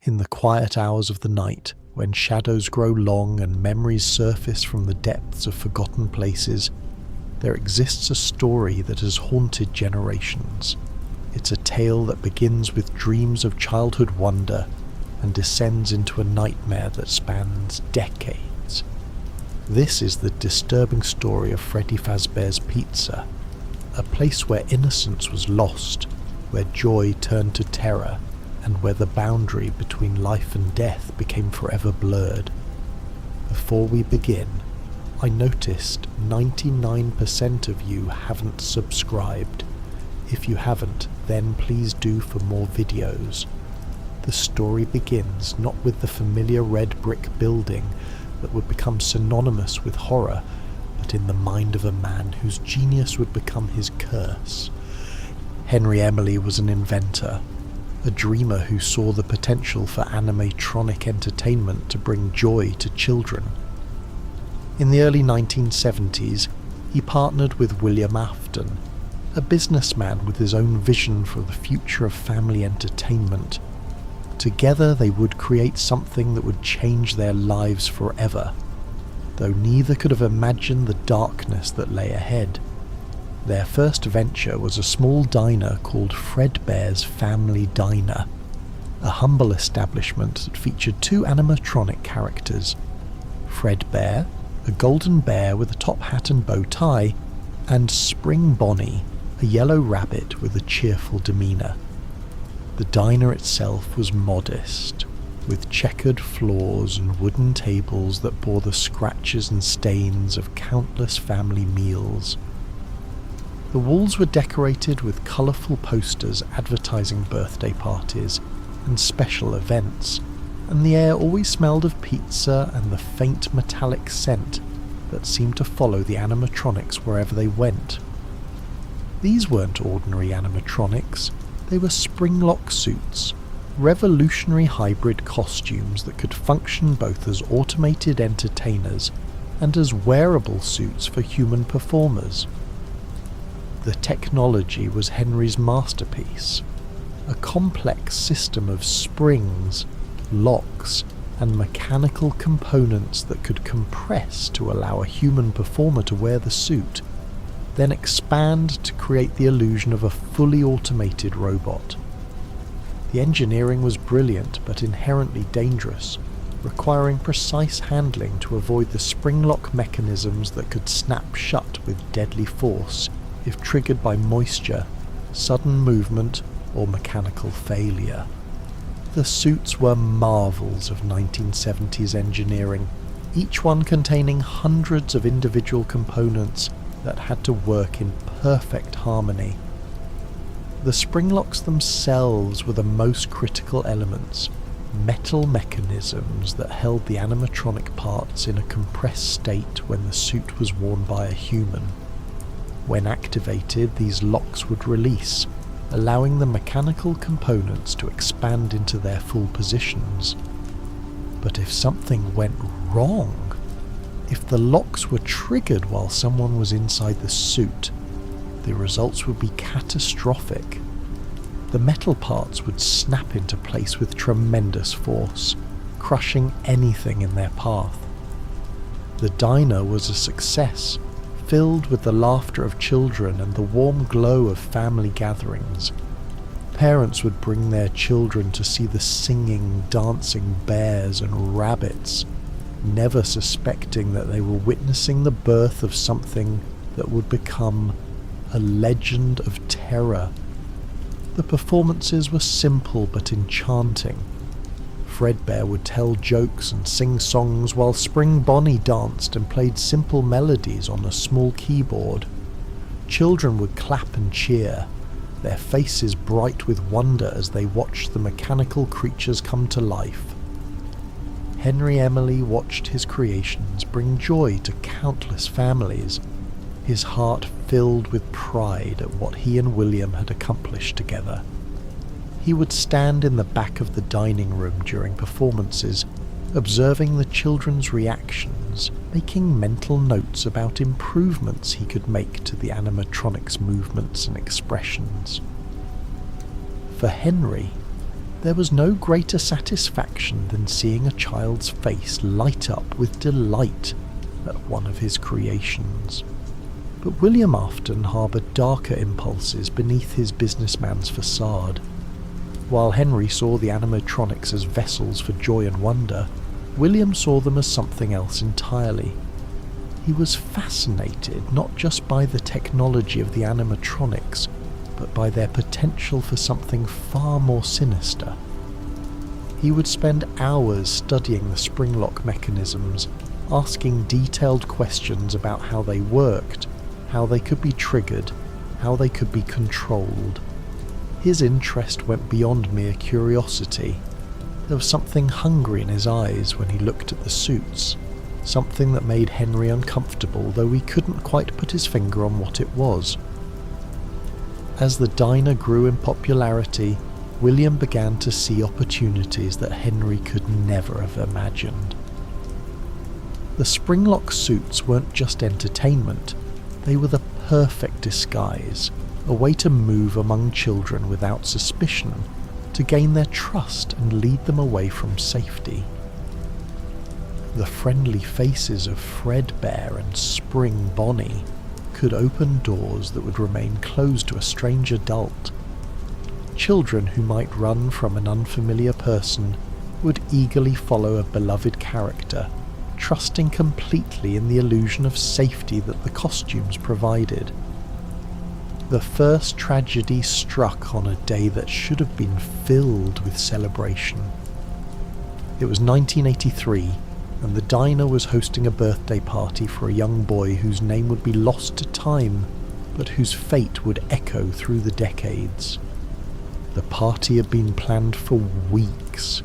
In the quiet hours of the night, when shadows grow long and memories surface from the depths of forgotten places, there exists a story that has haunted generations. It's a tale that begins with dreams of childhood wonder and descends into a nightmare that spans decades. This is the disturbing story of Freddy Fazbear's Pizza, a place where innocence was lost, where joy turned to terror, and where the boundary between life and death became forever blurred. Before we begin, I noticed 99% of you haven't subscribed. If you haven't, then please do for more videos. The story begins not with the familiar red brick building that would become synonymous with horror, but in the mind of a man whose genius would become his curse. Henry Emily was an inventor, a dreamer who saw the potential for animatronic entertainment to bring joy to children. In the early 1970s, he partnered with William Afton, a businessman with his own vision for the future of family entertainment. Together they would create something that would change their lives forever, though neither could have imagined the darkness that lay ahead. Their first venture was a small diner called Fredbear's Family Diner, a humble establishment that featured two animatronic characters, Fredbear, a golden bear with a top hat and bow tie, and Spring Bonnie, a yellow rabbit with a cheerful demeanour. The diner itself was modest, with checkered floors and wooden tables that bore the scratches and stains of countless family meals. The walls were decorated with colourful posters advertising birthday parties and special events, and the air always smelled of pizza and the faint metallic scent that seemed to follow the animatronics wherever they went. These weren't ordinary animatronics, they were spring-lock suits, revolutionary hybrid costumes that could function both as automated entertainers and as wearable suits for human performers. The technology was Henry's masterpiece, a complex system of springs, locks, and mechanical components that could compress to allow a human performer to wear the suit, then expand to create the illusion of a fully automated robot. The engineering was brilliant but inherently dangerous, requiring precise handling to avoid the spring-lock mechanisms that could snap shut with deadly force if triggered by moisture, sudden movement, or mechanical failure. The suits were marvels of 1970s engineering, each one containing hundreds of individual components that had to work in perfect harmony. The springlocks themselves were the most critical elements, metal mechanisms that held the animatronic parts in a compressed state when the suit was worn by a human. When activated, these locks would release, allowing the mechanical components to expand into their full positions. But if something went wrong, if the locks were triggered while someone was inside the suit, the results would be catastrophic. The metal parts would snap into place with tremendous force, crushing anything in their path. The diner was a success, filled with the laughter of children and the warm glow of family gatherings. Parents would bring their children to see the singing, dancing bears and rabbits, never suspecting that they were witnessing the birth of something that would become a legend of terror. The performances were simple but enchanting. Fredbear would tell jokes and sing songs while Spring Bonnie danced and played simple melodies on a small keyboard. Children would clap and cheer, their faces bright with wonder as they watched the mechanical creatures come to life. Henry Emily watched his creations bring joy to countless families, his heart filled with pride at what he and William had accomplished together. He would stand in the back of the dining room during performances, observing the children's reactions, making mental notes about improvements he could make to the animatronics' movements and expressions. For Henry, There was no greater satisfaction than seeing a child's face light up with delight at one of his creations. But William often harboured darker impulses beneath his businessman's facade. While Henry saw the animatronics as vessels for joy and wonder, William saw them as something else entirely. He was fascinated not just by the technology of the animatronics, but by their potential for something far more sinister. He would spend hours studying the spring lock mechanisms, asking detailed questions about how they worked, how they could be triggered, how they could be controlled. His interest went beyond mere curiosity. There was something hungry in his eyes when he looked at the suits, something that made Henry uncomfortable, though he couldn't quite put his finger on what it was. As the diner grew in popularity, William began to see opportunities that Henry could never have imagined. The springlock suits weren't just entertainment, they were the perfect disguise, a way to move among children without suspicion, to gain their trust and lead them away from safety. The friendly faces of Fredbear and Spring Bonnie could open doors that would remain closed to a strange adult. Children who might run from an unfamiliar person would eagerly follow a beloved character, trusting completely in the illusion of safety that the costumes provided. The first tragedy struck on a day that should have been filled with celebration. It was 1983, and the diner was hosting a birthday party for a young boy whose name would be lost to time, but whose fate would echo through the decades. The party had been planned for weeks.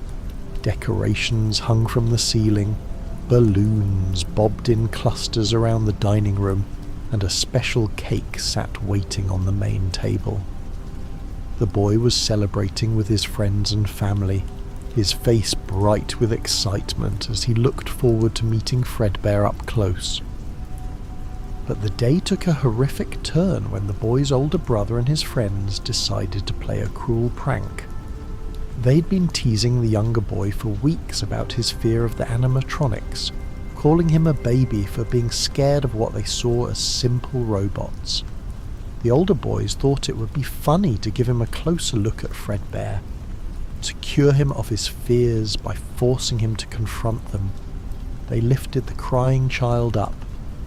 Decorations hung from the ceiling, balloons bobbed in clusters around the dining room, and a special cake sat waiting on the main table. The boy was celebrating with his friends and family, his face bright with excitement as he looked forward to meeting Fredbear up close. But the day took a horrific turn when the boy's older brother and his friends decided to play a cruel prank. They'd been teasing the younger boy for weeks about his fear of the animatronics, calling him a baby for being scared of what they saw as simple robots. The older boys thought it would be funny to give him a closer look at Fredbear, to cure him of his fears by forcing him to confront them. They lifted the crying child up,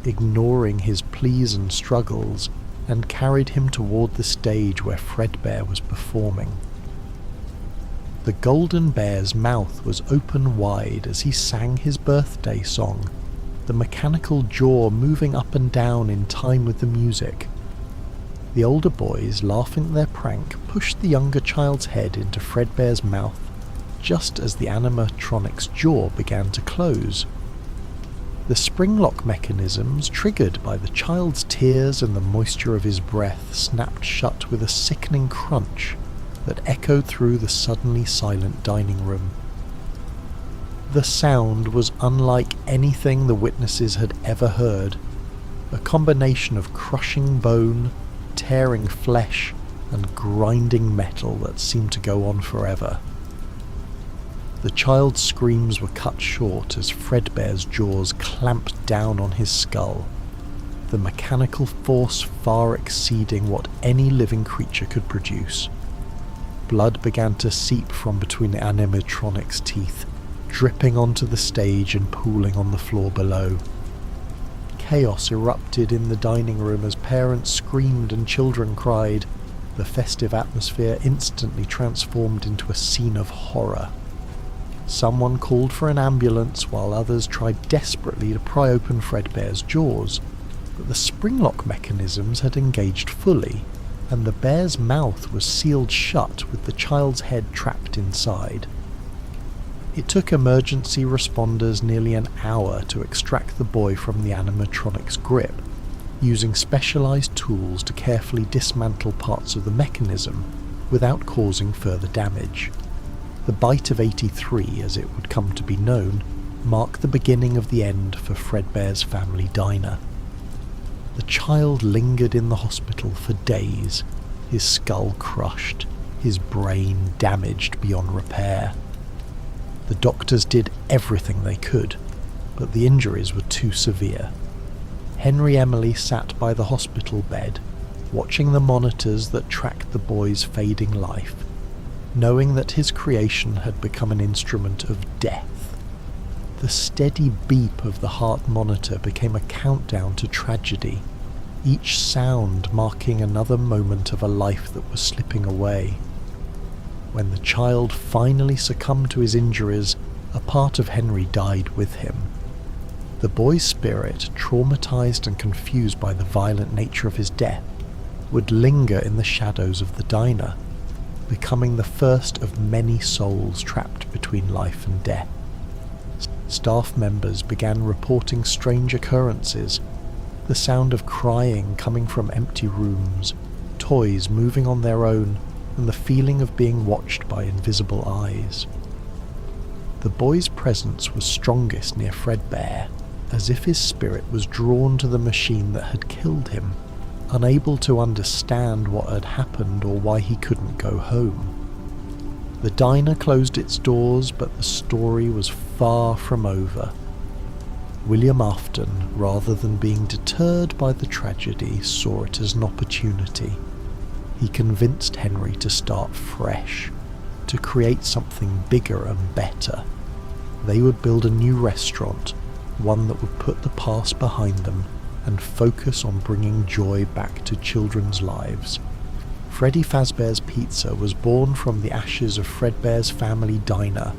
ignoring his pleas and struggles, and carried him toward the stage where Fredbear was performing. The golden bear's mouth was open wide as he sang his birthday song, the mechanical jaw moving up and down in time with the music. The older boys, laughing at their prank, pushed the younger child's head into Fredbear's mouth just as the animatronic's jaw began to close. The spring-lock mechanisms, triggered by the child's tears and the moisture of his breath, snapped shut with a sickening crunch that echoed through the suddenly silent dining room. The sound was unlike anything the witnesses had ever heard, a combination of crushing bone, tearing flesh, and grinding metal that seemed to go on forever. The child's screams were cut short as Fredbear's jaws clamped down on his skull, the mechanical force far exceeding what any living creature could produce. Blood began to seep from between the animatronic's teeth, dripping onto the stage and pooling on the floor below. Chaos erupted in the dining room as parents screamed and children cried. The festive atmosphere instantly transformed into a scene of horror. Someone called for an ambulance while others tried desperately to pry open Fredbear's jaws, but the spring-lock mechanisms had engaged fully, and the bear's mouth was sealed shut with the child's head trapped inside. It took emergency responders nearly an hour to extract the boy from the animatronic's grip, using specialized tools to carefully dismantle parts of the mechanism without causing further damage. The Bite of 83, as it would come to be known, marked the beginning of the end for Fredbear's family diner. The child lingered in the hospital for days, his skull crushed, his brain damaged beyond repair. The doctors did everything they could, but the injuries were too severe. Henry Emily sat by the hospital bed, watching the monitors that tracked the boy's fading life, knowing that his creation had become an instrument of death. The steady beep of the heart monitor became a countdown to tragedy, each sound marking another moment of a life that was slipping away. When the child finally succumbed to his injuries, a part of Henry died with him. The boy's spirit, traumatized and confused by the violent nature of his death, would linger in the shadows of the diner, becoming the first of many souls trapped between life and death. Staff members began reporting strange occurrences, the sound of crying coming from empty rooms, toys moving on their own, and the feeling of being watched by invisible eyes. The boy's presence was strongest near Fredbear, as if his spirit was drawn to the machine that had killed him, unable to understand what had happened or why he couldn't go home. The diner closed its doors, but the story was far from over. William Afton, rather than being deterred by the tragedy, saw it as an opportunity. He convinced Henry to start fresh, to create something bigger and better. They would build a new restaurant, one that would put the past behind them and focus on bringing joy back to children's lives. Freddy Fazbear's Pizza was born from the ashes of Fredbear's family diner,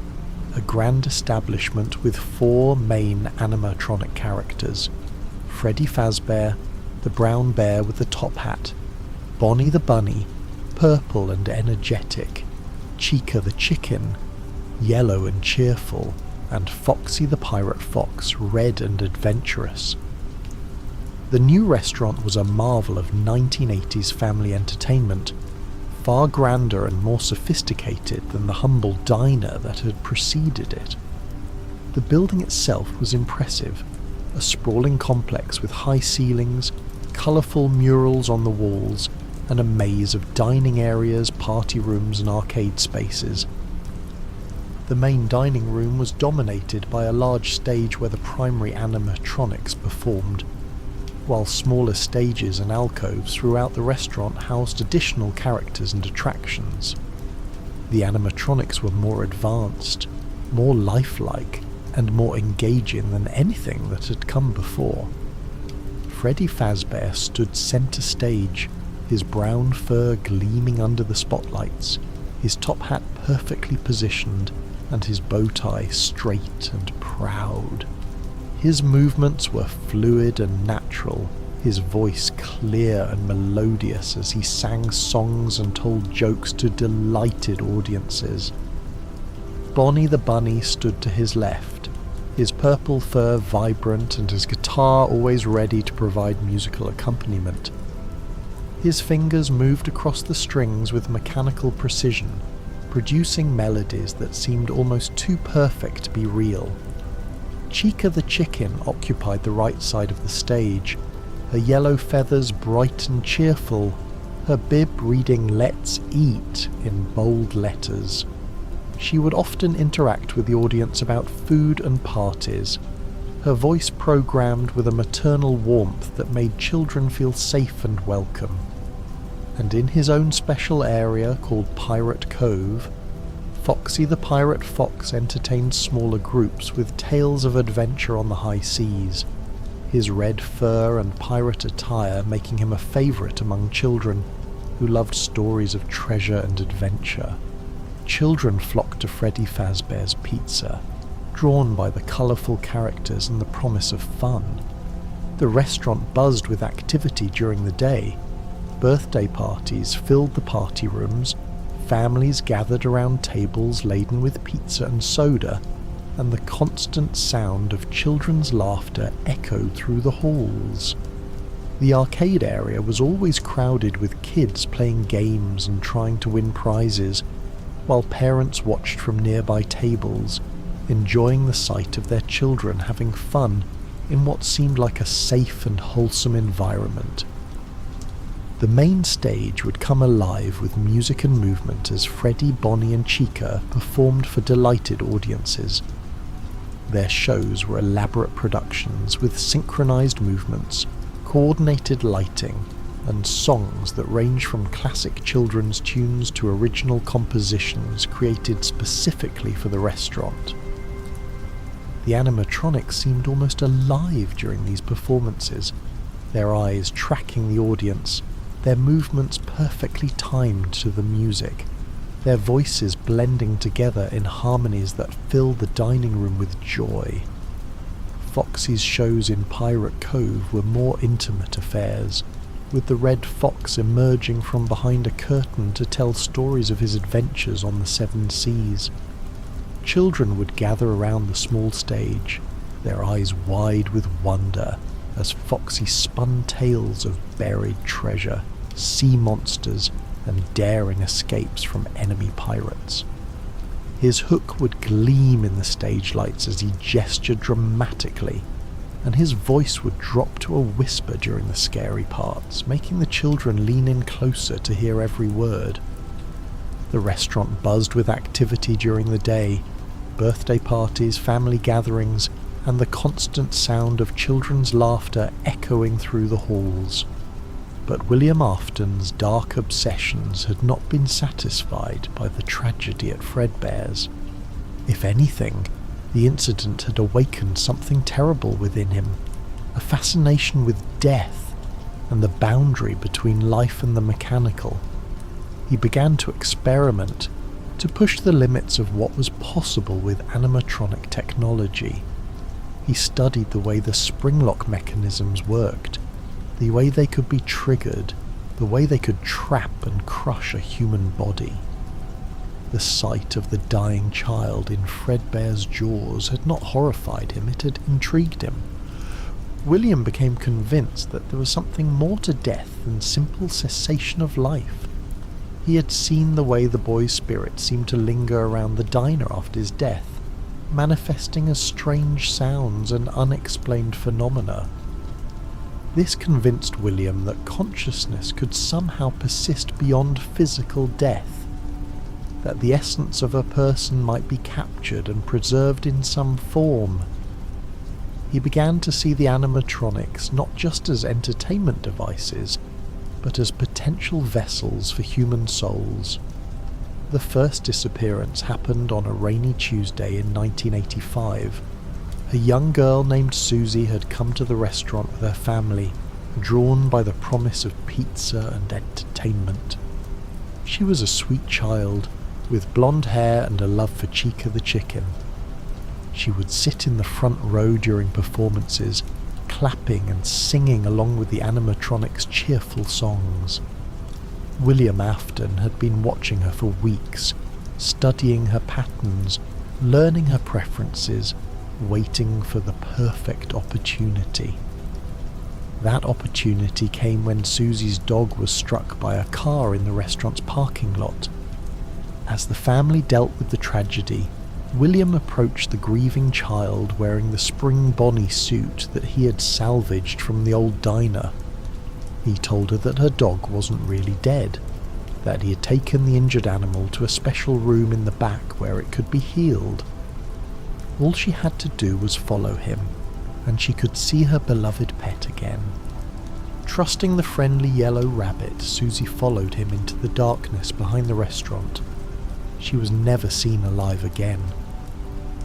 a grand establishment with 4 main animatronic characters: Freddy Fazbear, the brown bear with the top hat, Bonnie the bunny, purple and energetic, Chica the chicken, yellow and cheerful, and Foxy the pirate fox, red and adventurous. The new restaurant was a marvel of 1980s family entertainment, far grander and more sophisticated than the humble diner that had preceded it. The building itself was impressive, a sprawling complex with high ceilings, colourful murals on the walls, and a maze of dining areas, party rooms and arcade spaces. The main dining room was dominated by a large stage where the primary animatronics performed, while smaller stages and alcoves throughout the restaurant housed additional characters and attractions. The animatronics were more advanced, more lifelike, and more engaging than anything that had come before. Freddy Fazbear stood centre stage, his brown fur gleaming under the spotlights, his top hat perfectly positioned, and his bow tie straight and proud. His movements were fluid and natural, his voice clear and melodious as he sang songs and told jokes to delighted audiences. Bonnie the bunny stood to his left, his purple fur vibrant and his guitar always ready to provide musical accompaniment. His fingers moved across the strings with mechanical precision, producing melodies that seemed almost too perfect to be real. Chica the chicken occupied the right side of the stage, her yellow feathers bright and cheerful, her bib reading "Let's Eat" in bold letters. She would often interact with the audience about food and parties, her voice programmed with a maternal warmth that made children feel safe and welcome. And in his own special area called Pirate Cove, Foxy the pirate fox entertained smaller groups with tales of adventure on the high seas, his red fur and pirate attire making him a favourite among children who loved stories of treasure and adventure. Children flocked to Freddy Fazbear's Pizza, drawn by the colourful characters and the promise of fun. The restaurant buzzed with activity during the day. Birthday parties filled the party rooms, families gathered around tables laden with pizza and soda, and the constant sound of children's laughter echoed through the halls. The arcade area was always crowded with kids playing games and trying to win prizes, while parents watched from nearby tables, enjoying the sight of their children having fun in what seemed like a safe and wholesome environment. The main stage would come alive with music and movement as Freddy, Bonnie and Chica performed for delighted audiences. Their shows were elaborate productions with synchronized movements, coordinated lighting, and songs that range from classic children's tunes to original compositions created specifically for the restaurant. The animatronics seemed almost alive during these performances, their eyes tracking the audience, their movements perfectly timed to the music, their voices blending together in harmonies that filled the dining room with joy. Foxy's shows in Pirate Cove were more intimate affairs, with the Red Fox emerging from behind a curtain to tell stories of his adventures on the seven seas. Children would gather around the small stage, their eyes wide with wonder, as Foxy spun tales of buried treasure, sea monsters, and daring escapes from enemy pirates. His hook would gleam in the stage lights as he gestured dramatically, and his voice would drop to a whisper during the scary parts, making the children lean in closer to hear every word. The restaurant buzzed with activity during the day, birthday parties, family gatherings, and the constant sound of children's laughter echoing through the halls. But William Afton's dark obsessions had not been satisfied by the tragedy at Fredbear's. If anything, the incident had awakened something terrible within him, a fascination with death and the boundary between life and the mechanical. He began to experiment, to push the limits of what was possible with animatronic technology. He studied the way the spring-lock mechanisms worked, the way they could be triggered, the way they could trap and crush a human body. The sight of the dying child in Fredbear's jaws had not horrified him, it had intrigued him. William became convinced that there was something more to death than simple cessation of life. He had seen the way the boy's spirit seemed to linger around the diner after his death, manifesting as strange sounds and unexplained phenomena. This convinced William that consciousness could somehow persist beyond physical death, that the essence of a person might be captured and preserved in some form. He began to see the animatronics not just as entertainment devices, but as potential vessels for human souls. The first disappearance happened on a rainy Tuesday in 1985. A young girl named Susie had come to the restaurant with her family, drawn by the promise of pizza and entertainment. She was a sweet child, with blonde hair and a love for Chica the chicken. She would sit in the front row during performances, clapping and singing along with the animatronics' cheerful songs. William Afton had been watching her for weeks, studying her patterns, learning her preferences, waiting for the perfect opportunity. That opportunity came when Susie's dog was struck by a car in the restaurant's parking lot. As the family dealt with the tragedy, William approached the grieving child wearing the spring Bonnie suit that he had salvaged from the old diner. He told her that her dog wasn't really dead, that he had taken the injured animal to a special room in the back where it could be healed. All she had to do was follow him, and she could see her beloved pet again. Trusting the friendly yellow rabbit, Susie followed him into the darkness behind the restaurant. She was never seen alive again.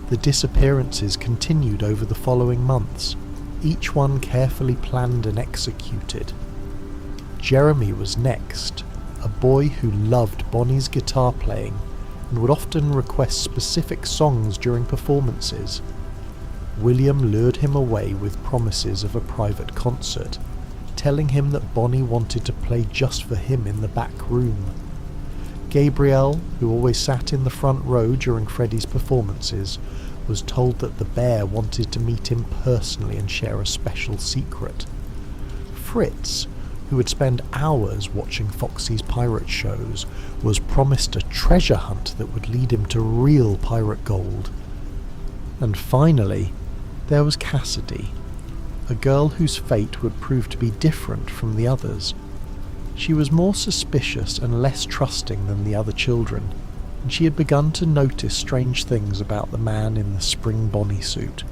The disappearances continued over the following months, each one carefully planned and executed. Jeremy was next, a boy who loved Bonnie's guitar playing and would often request specific songs during performances. William lured him away with promises of a private concert, telling him that Bonnie wanted to play just for him in the back room. Gabrielle, who always sat in the front row during Freddy's performances, was told that the bear wanted to meet him personally and share a special secret. Fritz, who would spend hours watching Foxy's pirate shows, was promised a treasure hunt that would lead him to real pirate gold. And finally, there was Cassidy, a girl whose fate would prove to be different from the others. She was more suspicious and less trusting than the other children, and she had begun to notice strange things about the man in the spring Bonnie suit.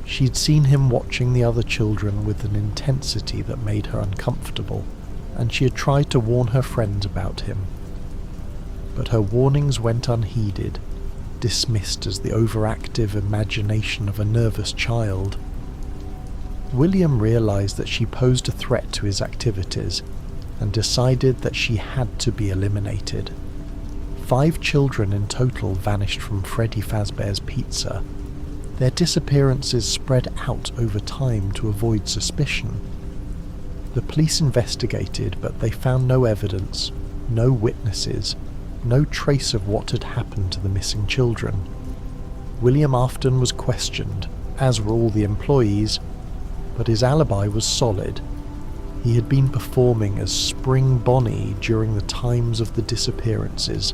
She'd seen him watching the other children with an intensity that made her uncomfortable, and she had tried to warn her friends about him. But her warnings went unheeded, dismissed as the overactive imagination of a nervous child. William realized that she posed a threat to his activities, and decided that she had to be eliminated. 5 children in total vanished from Freddy Fazbear's pizza. Their disappearances spread out over time to avoid suspicion. The police investigated, but they found no evidence, no witnesses, no trace of what had happened to the missing children. William Afton was questioned, as were all the employees, but his alibi was solid. He had been performing as Spring Bonnie during the times of the disappearances,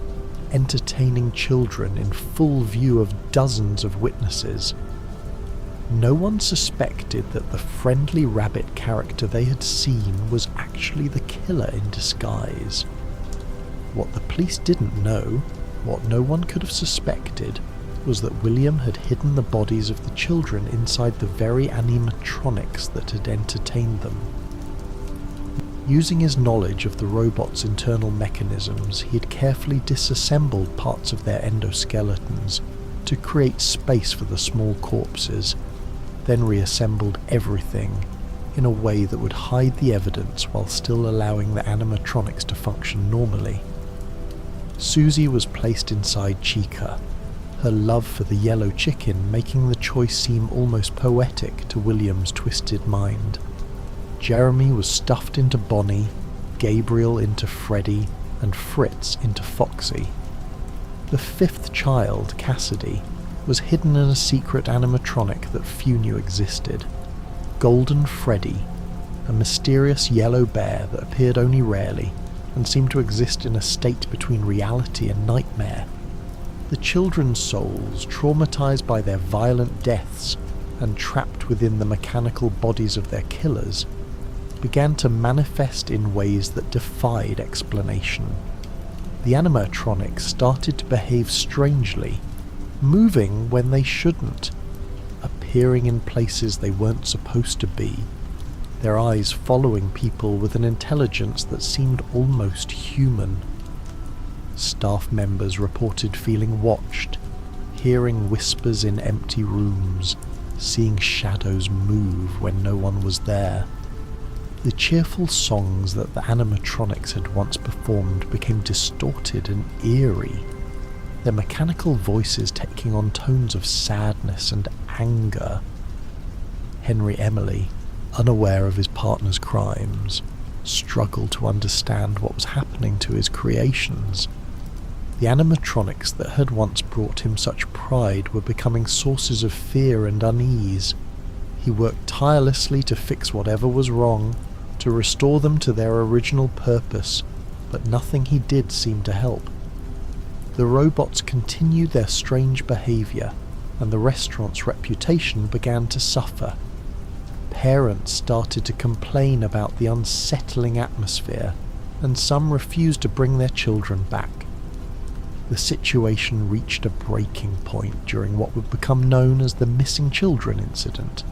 entertaining children in full view of dozens of witnesses. No one suspected that the friendly rabbit character they had seen was actually the killer in disguise. What the police didn't know, what no one could have suspected, was that William had hidden the bodies of the children inside the very animatronics that had entertained them. Using his knowledge of the robot's internal mechanisms, he had carefully disassembled parts of their endoskeletons to create space for the small corpses, then reassembled everything in a way that would hide the evidence while still allowing the animatronics to function normally. Susie was placed inside Chica, her love for the yellow chicken making the choice seem almost poetic to William's twisted mind. Jeremy was stuffed into Bonnie, Gabriel into Freddy, and Fritz into Foxy. The 5th child, Cassidy, was hidden in a secret animatronic that few knew existed. Golden Freddy, a mysterious yellow bear that appeared only rarely and seemed to exist in a state between reality and nightmare. The children's souls, traumatized by their violent deaths and trapped within the mechanical bodies of their killers, began to manifest in ways that defied explanation. The animatronics started to behave strangely, moving when they shouldn't, appearing in places they weren't supposed to be, their eyes following people with an intelligence that seemed almost human. Staff members reported feeling watched, hearing whispers in empty rooms, seeing shadows move when no one was there. The cheerful songs that the animatronics had once performed became distorted and eerie, their mechanical voices taking on tones of sadness and anger. Henry Emily, unaware of his partner's crimes, struggled to understand what was happening to his creations. The animatronics that had once brought him such pride were becoming sources of fear and unease. He worked tirelessly to fix whatever was wrong, to restore them to their original purpose, but nothing he did seemed to help. The robots continued their strange behaviour, and the restaurant's reputation began to suffer. Parents started to complain about the unsettling atmosphere, and some refused to bring their children back. The situation reached a breaking point during what would become known as the missing children incident.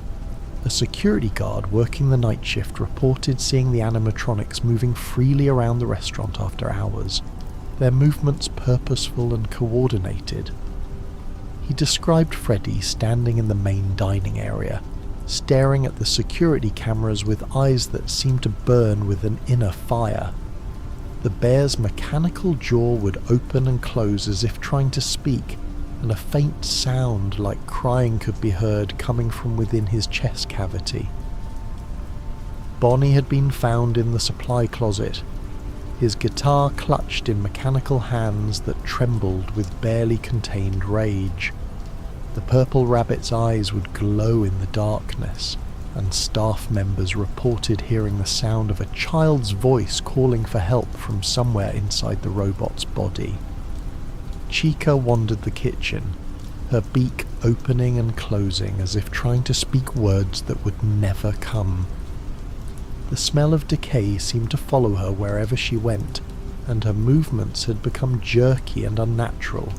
A security guard working the night shift reported seeing the animatronics moving freely around the restaurant after hours, their movements purposeful and coordinated. He described Freddy standing in the main dining area, staring at the security cameras with eyes that seemed to burn with an inner fire. The bear's mechanical jaw would open and close as if trying to speak, and a faint sound like crying could be heard coming from within his chest cavity. Bonnie had been found in the supply closet, his guitar clutched in mechanical hands that trembled with barely contained rage. The purple rabbit's eyes would glow in the darkness, and staff members reported hearing the sound of a child's voice calling for help from somewhere inside the robot's body. Chica wandered the kitchen, her beak opening and closing as if trying to speak words that would never come. The smell of decay seemed to follow her wherever she went, and her movements had become jerky and unnatural.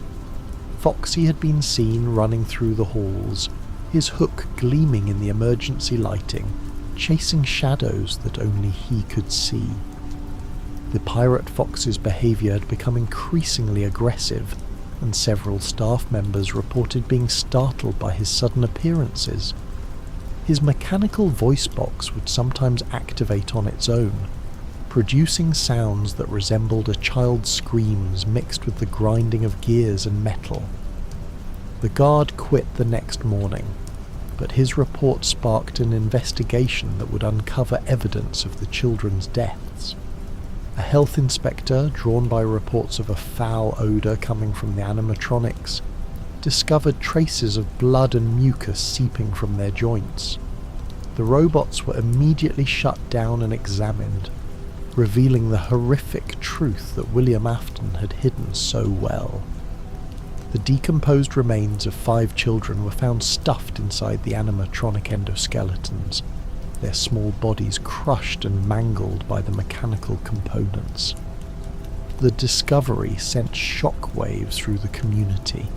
Foxy had been seen running through the halls, his hook gleaming in the emergency lighting, chasing shadows that only he could see. The Pirate Fox's behaviour had become increasingly aggressive, and several staff members reported being startled by his sudden appearances. His mechanical voice box would sometimes activate on its own, producing sounds that resembled a child's screams mixed with the grinding of gears and metal. The guard quit the next morning, but his report sparked an investigation that would uncover evidence of the children's deaths. A health inspector, drawn by reports of a foul odour coming from the animatronics, discovered traces of blood and mucus seeping from their joints. The robots were immediately shut down and examined, revealing the horrific truth that William Afton had hidden so well. The decomposed remains of 5 children were found stuffed inside the animatronic endoskeletons, their small bodies crushed and mangled by the mechanical components. The discovery sent shockwaves through the community.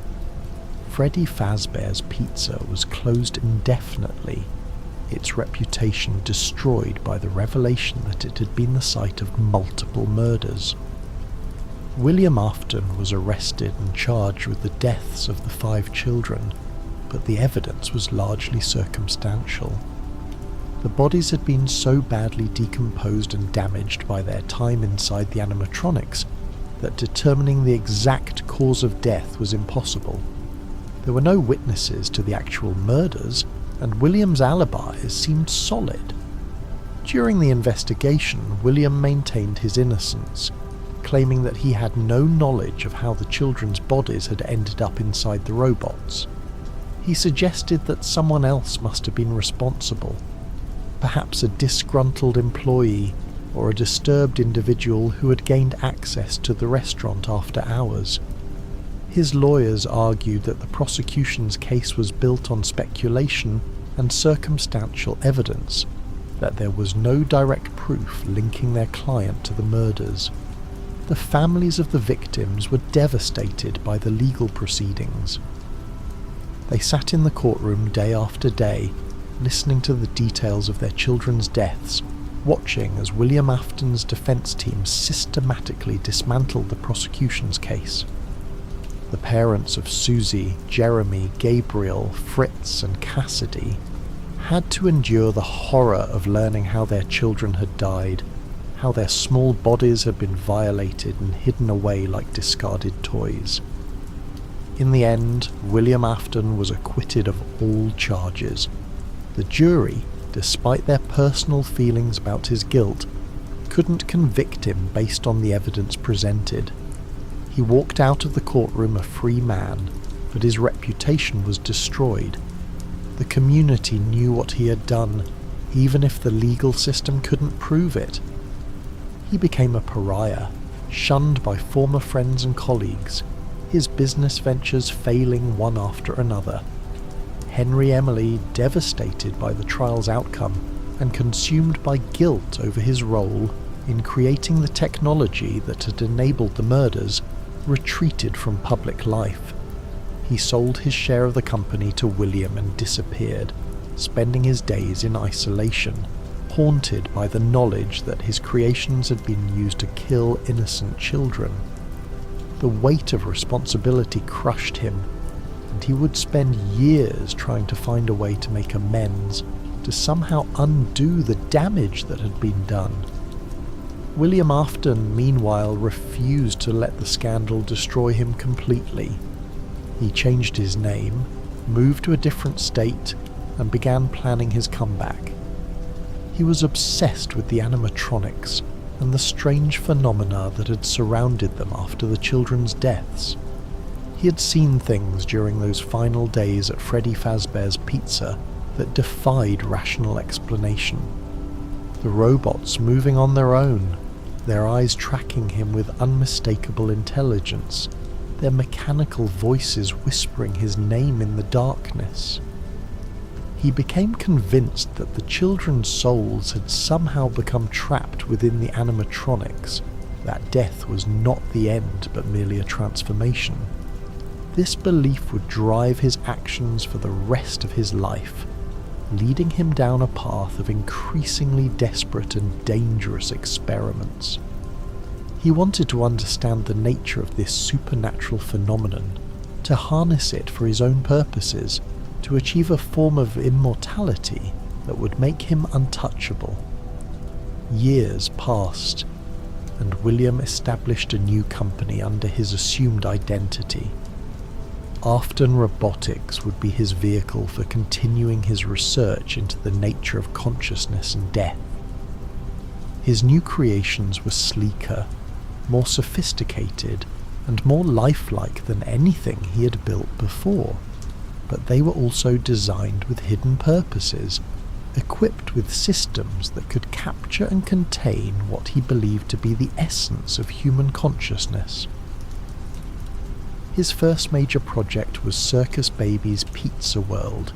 Freddy Fazbear's Pizza was closed indefinitely, its reputation destroyed by the revelation that it had been the site of multiple murders. William Afton was arrested and charged with the deaths of the 5 children, but the evidence was largely circumstantial. The bodies had been so badly decomposed and damaged by their time inside the animatronics that determining the exact cause of death was impossible. There were no witnesses to the actual murders, and William's alibi seemed solid. During the investigation, William maintained his innocence, claiming that he had no knowledge of how the children's bodies had ended up inside the robots. He suggested that someone else must have been responsible, perhaps a disgruntled employee or a disturbed individual who had gained access to the restaurant after hours. His lawyers argued that the prosecution's case was built on speculation and circumstantial evidence, that there was no direct proof linking their client to the murders. The families of the victims were devastated by the legal proceedings. They sat in the courtroom day after day, listening to the details of their children's deaths, watching as William Afton's defence team systematically dismantled the prosecution's case. The parents of Susie, Jeremy, Gabriel, Fritz and Cassidy had to endure the horror of learning how their children had died, how their small bodies had been violated and hidden away like discarded toys. In the end, William Afton was acquitted of all charges. The jury, despite their personal feelings about his guilt, couldn't convict him based on the evidence presented. He walked out of the courtroom a free man, but his reputation was destroyed. The community knew what he had done, even if the legal system couldn't prove it. He became a pariah, shunned by former friends and colleagues, his business ventures failing one after another. Henry Emily, devastated by the trial's outcome and consumed by guilt over his role in creating the technology that had enabled the murders, retreated from public life. He sold his share of the company to William and disappeared, spending his days in isolation, haunted by the knowledge that his creations had been used to kill innocent children. The weight of responsibility crushed him, and he would spend years trying to find a way to make amends, to somehow undo the damage that had been done. William Afton, meanwhile, refused to let the scandal destroy him completely. He changed his name, moved to a different state, and began planning his comeback. He was obsessed with the animatronics and the strange phenomena that had surrounded them after the children's deaths. He had seen things during those final days at Freddy Fazbear's Pizza that defied rational explanation. The robots moving on their own, their eyes tracking him with unmistakable intelligence, their mechanical voices whispering his name in the darkness. he became convinced that the children's souls had somehow become trapped within the animatronics, that death was not the end but merely a transformation. This belief would drive his actions for the rest of his life, leading him down a path of increasingly desperate and dangerous experiments. He wanted to understand the nature of this supernatural phenomenon, to harness it for his own purposes, to achieve a form of immortality that would make him untouchable. Years passed, and William established a new company under his assumed identity. Afton Robotics would be his vehicle for continuing his research into the nature of consciousness and death. His new creations were sleeker, more sophisticated, and more lifelike than anything he had built before, but they were also designed with hidden purposes, equipped with systems that could capture and contain what he believed to be the essence of human consciousness. His first major project was Circus Baby's Pizza World,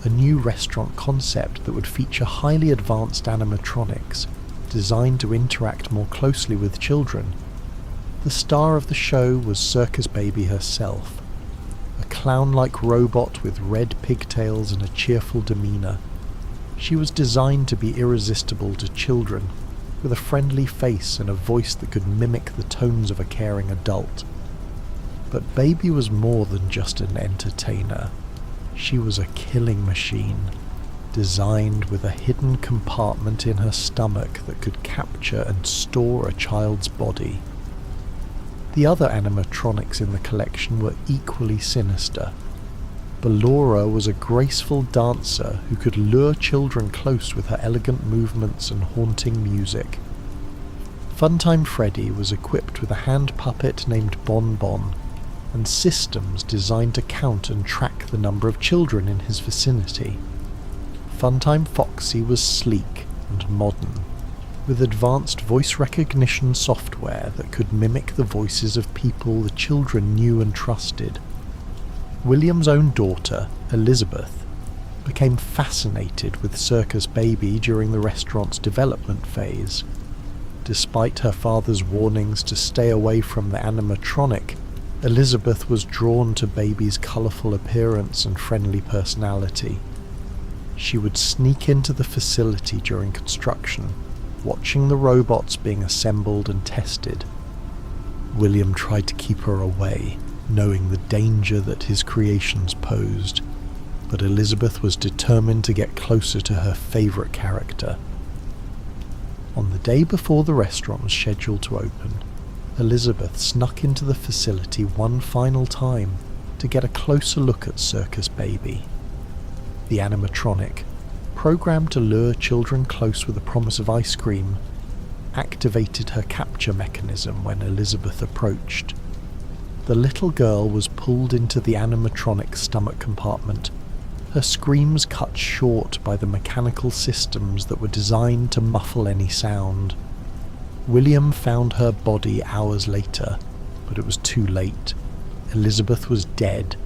a new restaurant concept that would feature highly advanced animatronics designed to interact more closely with children. The star of the show was Circus Baby herself, a clown-like robot with red pigtails and a cheerful demeanour. She was designed to be irresistible to children, with a friendly face and a voice that could mimic the tones of a caring adult. But Baby was more than just an entertainer. She was a killing machine, designed with a hidden compartment in her stomach that could capture and store a child's body. The other animatronics in the collection were equally sinister. Ballora was a graceful dancer who could lure children close with her elegant movements and haunting music. Funtime Freddy was equipped with a hand puppet named Bon Bon, and systems designed to count and track the number of children in his vicinity. Funtime Foxy was sleek and modern, with advanced voice recognition software that could mimic the voices of people the children knew and trusted. William's own daughter, Elizabeth, became fascinated with Circus Baby during the restaurant's development phase. Despite her father's warnings to stay away from the animatronic, Elizabeth was drawn to Baby's colourful appearance and friendly personality. She would sneak into the facility during construction, watching the robots being assembled and tested. William tried to keep her away, knowing the danger that his creations posed, but Elizabeth was determined to get closer to her favourite character. On the day before the restaurant was scheduled to open, Elizabeth snuck into the facility one final time to get a closer look at Circus Baby. The animatronic, programmed to lure children close with the promise of ice cream, activated her capture mechanism when Elizabeth approached. The little girl was pulled into the animatronic's stomach compartment, her screams cut short by the mechanical systems that were designed to muffle any sound. William found her body hours later, but it was too late. Elizabeth was dead,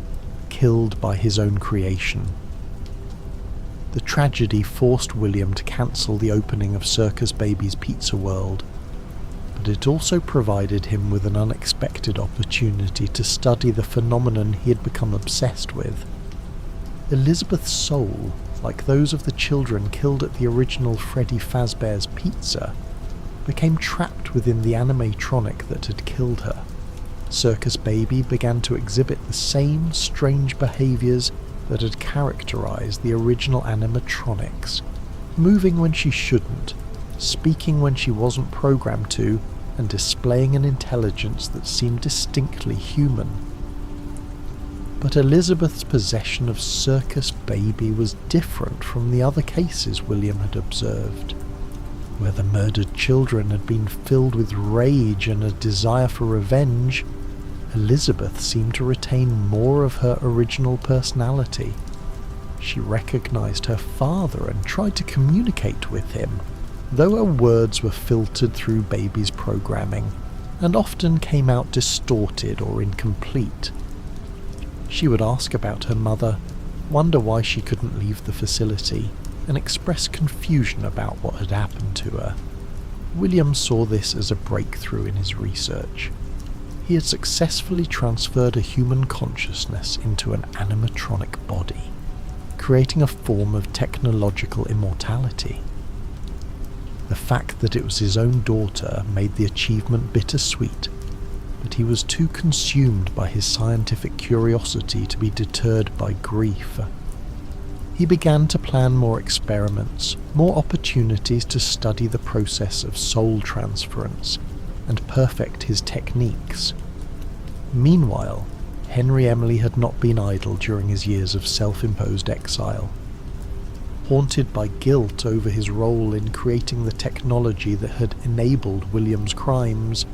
killed by his own creation. The tragedy forced William to cancel the opening of Circus Baby's Pizza World, but it also provided him with an unexpected opportunity to study the phenomenon he had become obsessed with. Elizabeth's soul, like those of the children killed at the original Freddy Fazbear's Pizza, became trapped within the animatronic that had killed her. Circus Baby began to exhibit the same strange behaviours that had characterised the original animatronics, moving when she shouldn't, speaking when she wasn't programmed to, and displaying an intelligence that seemed distinctly human. But Elizabeth's possession of Circus Baby was different from the other cases William had observed, where the murdered children had been filled with rage and a desire for revenge. Elizabeth seemed to retain more of her original personality. She recognised her father and tried to communicate with him, though her words were filtered through Baby's programming, and often came out distorted or incomplete. She would ask about her mother, wonder why she couldn't leave the facility, and express confusion about what had happened to her. William saw this as a breakthrough in his research. He had successfully transferred a human consciousness into an animatronic body, creating a form of technological immortality. The fact that it was his own daughter made the achievement bittersweet, but he was too consumed by his scientific curiosity to be deterred by grief. He began to plan more experiments, more opportunities to study the process of soul transference, and perfect his techniques. Meanwhile, Henry Emily had not been idle during his years of self-imposed exile. Haunted by guilt over his role in creating the technology that had enabled William's crimes,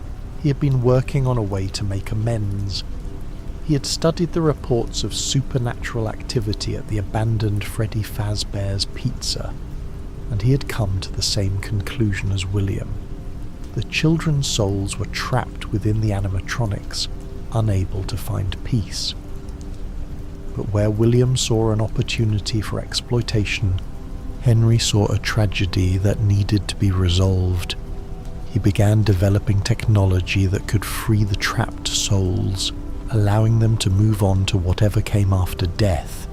he had been working on a way to make amends. He had studied the reports of supernatural activity at the abandoned Freddy Fazbear's pizza, and he had come to the same conclusion as William. The children's souls were trapped within the animatronics, unable to find peace. But where William saw an opportunity for exploitation, Henry saw a tragedy that needed to be resolved. He began developing technology that could free the trapped souls, allowing them to move on to whatever came after death.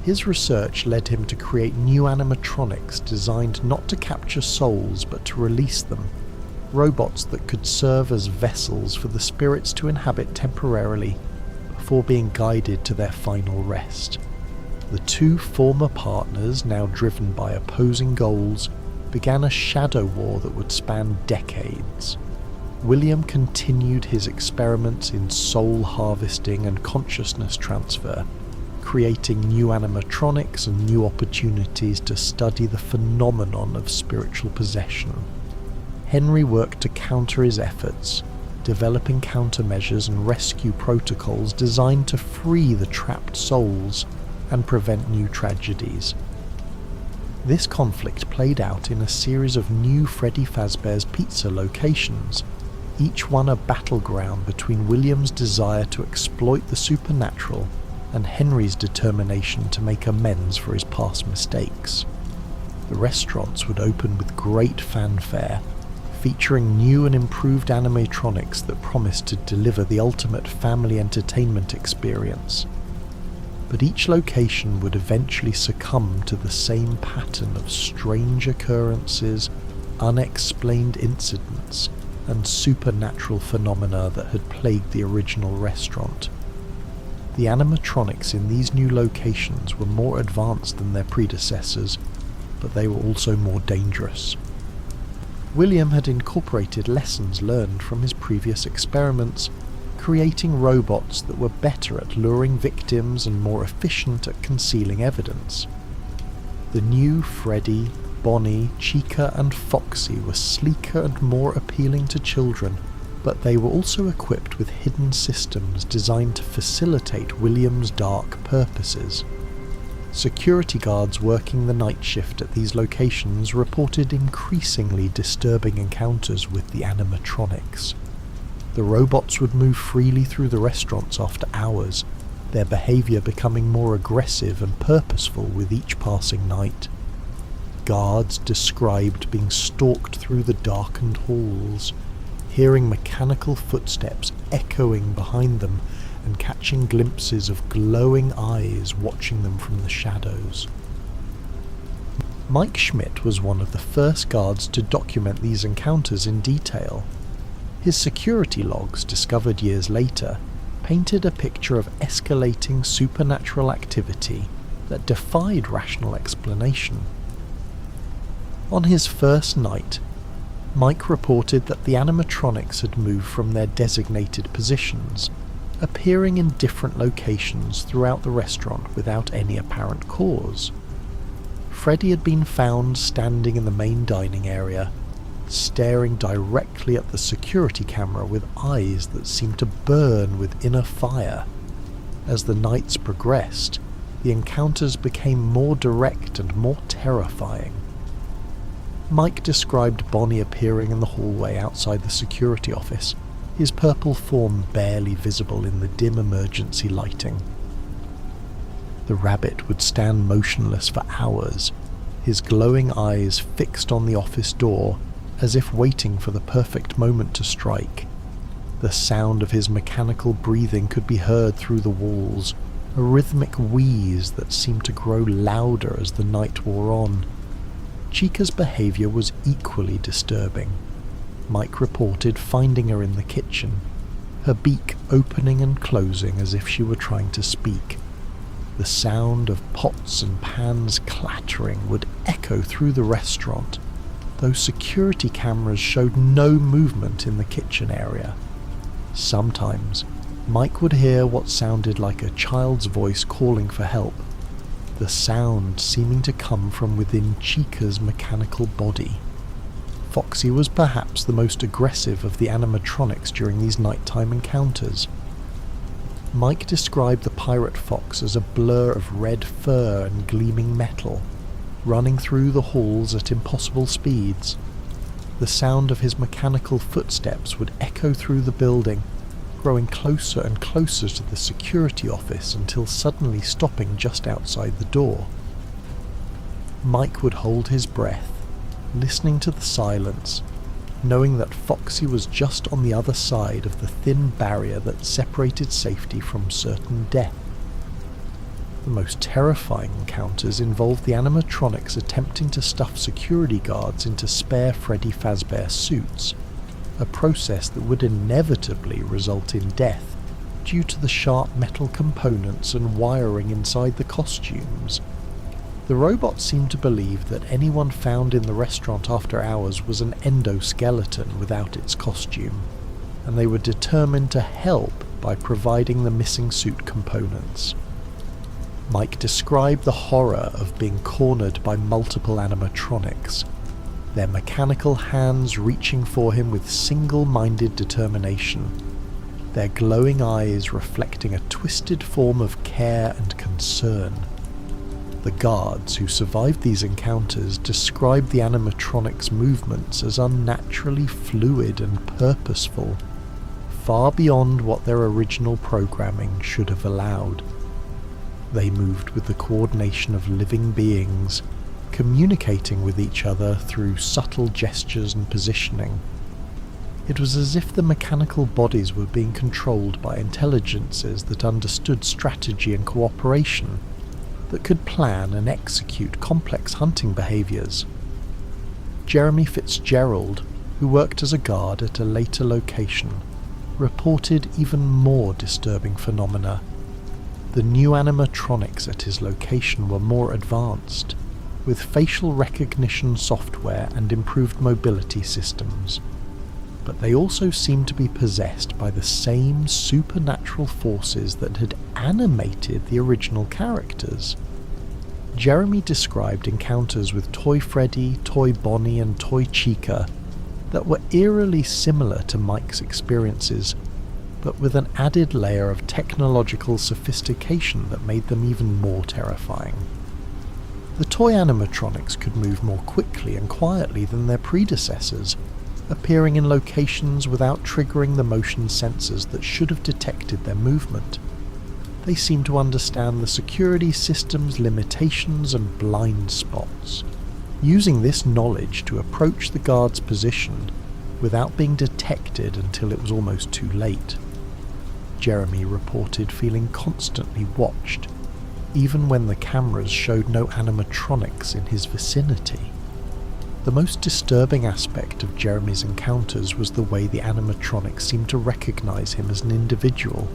His research led him to create new animatronics designed not to capture souls but to release them, robots that could serve as vessels for the spirits to inhabit temporarily before being guided to their final rest. The two former partners, now driven by opposing goals, began a shadow war that would span decades. William continued his experiments in soul harvesting and consciousness transfer, creating new animatronics and new opportunities to study the phenomenon of spiritual possession. Henry worked to counter his efforts, developing countermeasures and rescue protocols designed to free the trapped souls and prevent new tragedies. This conflict played out in a series of new Freddy Fazbear's pizza locations, each one a battleground between William's desire to exploit the supernatural and Henry's determination to make amends for his past mistakes. The restaurants would open with great fanfare, featuring new and improved animatronics that promised to deliver the ultimate family entertainment experience. But each location would eventually succumb to the same pattern of strange occurrences, unexplained incidents, and supernatural phenomena that had plagued the original restaurant. The animatronics in these new locations were more advanced than their predecessors, but they were also more dangerous. William had incorporated lessons learned from his previous experiments, creating robots that were better at luring victims and more efficient at concealing evidence. The new Freddy, Bonnie, Chica and Foxy were sleeker and more appealing to children, but they were also equipped with hidden systems designed to facilitate William's dark purposes. Security guards working the night shift at these locations reported increasingly disturbing encounters with the animatronics. The robots would move freely through the restaurants after hours, their behaviour becoming more aggressive and purposeful with each passing night. Guards described being stalked through the darkened halls, hearing mechanical footsteps echoing behind them and catching glimpses of glowing eyes watching them from the shadows. Mike Schmidt was one of the first guards to document these encounters in detail. His security logs, discovered years later, painted a picture of escalating supernatural activity that defied rational explanation. On his first night, Mike reported that the animatronics had moved from their designated positions, appearing in different locations throughout the restaurant without any apparent cause. Freddy had been found standing in the main dining area, staring directly at the security camera with eyes that seemed to burn with inner fire. As the nights progressed, the encounters became more direct and more terrifying. Mike described Bonnie appearing in the hallway outside the security office, his purple form barely visible in the dim emergency lighting. The rabbit would stand motionless for hours, his glowing eyes fixed on the office door, as if waiting for the perfect moment to strike. The sound of his mechanical breathing could be heard through the walls, a rhythmic wheeze that seemed to grow louder as the night wore on. Chica's behaviour was equally disturbing. Mike reported finding her in the kitchen, her beak opening and closing as if she were trying to speak. The sound of pots and pans clattering would echo through the restaurant, though security cameras showed no movement in the kitchen area. Sometimes, Mike would hear what sounded like a child's voice calling for help, the sound seeming to come from within Chica's mechanical body. Foxy was perhaps the most aggressive of the animatronics during these nighttime encounters. Mike described the pirate fox as a blur of red fur and gleaming metal, running through the halls at impossible speeds. The sound of his mechanical footsteps would echo through the building, growing closer and closer to the security office until suddenly stopping just outside the door. Mike would hold his breath, listening to the silence, knowing that Foxy was just on the other side of the thin barrier that separated safety from certain death. The most terrifying encounters involved the animatronics attempting to stuff security guards into spare Freddy Fazbear suits, a process that would inevitably result in death due to the sharp metal components and wiring inside the costumes. The robots seemed to believe that anyone found in the restaurant after hours was an endoskeleton without its costume, and they were determined to help by providing the missing suit components. Mike described the horror of being cornered by multiple animatronics, their mechanical hands reaching for him with single-minded determination, their glowing eyes reflecting a twisted form of care and concern. The guards who survived these encounters described the animatronics' movements as unnaturally fluid and purposeful, far beyond what their original programming should have allowed. They moved with the coordination of living beings, communicating with each other through subtle gestures and positioning. It was as if the mechanical bodies were being controlled by intelligences that understood strategy and cooperation, that could plan and execute complex hunting behaviours. Jeremy Fitzgerald, who worked as a guard at a later location, reported even more disturbing phenomena. The new animatronics at his location were more advanced, with facial recognition software and improved mobility systems, but they also seemed to be possessed by the same supernatural forces that had animated the original characters. Jeremy described encounters with Toy Freddy, Toy Bonnie and Toy Chica that were eerily similar to Mike's experiences, but with an added layer of technological sophistication that made them even more terrifying. The toy animatronics could move more quickly and quietly than their predecessors, appearing in locations without triggering the motion sensors that should have detected their movement. They seemed to understand the security system's limitations and blind spots, using this knowledge to approach the guard's position without being detected until it was almost too late. Jeremy reported feeling constantly watched, even when the cameras showed no animatronics in his vicinity. The most disturbing aspect of Jeremy's encounters was the way the animatronics seemed to recognize him as an individual,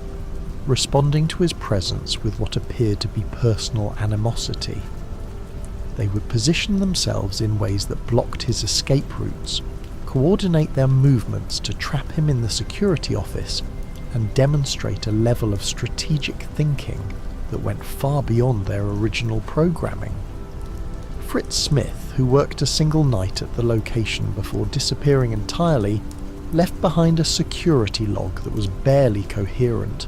responding to his presence with what appeared to be personal animosity. They would position themselves in ways that blocked his escape routes, coordinate their movements to trap him in the security office, and demonstrate a level of strategic thinking that went far beyond their original programming. Fritz Smith, who worked a single night at the location before disappearing entirely, left behind a security log that was barely coherent,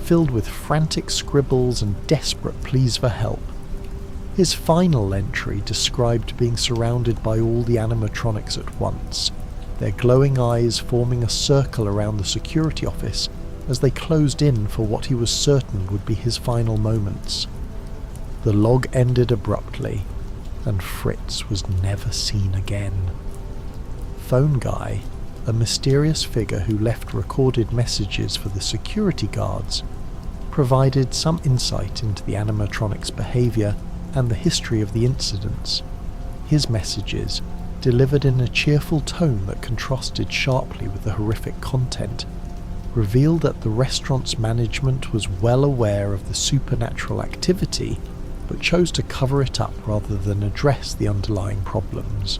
filled with frantic scribbles and desperate pleas for help. His final entry described being surrounded by all the animatronics at once, their glowing eyes forming a circle around the security office as they closed in for what he was certain would be his final moments. The log ended abruptly, and Fritz was never seen again. Phone Guy, a mysterious figure who left recorded messages for the security guards, provided some insight into the animatronics' behaviour and the history of the incidents. His messages, delivered in a cheerful tone that contrasted sharply with the horrific content, revealed that the restaurant's management was well aware of the supernatural activity, but chose to cover it up rather than address the underlying problems.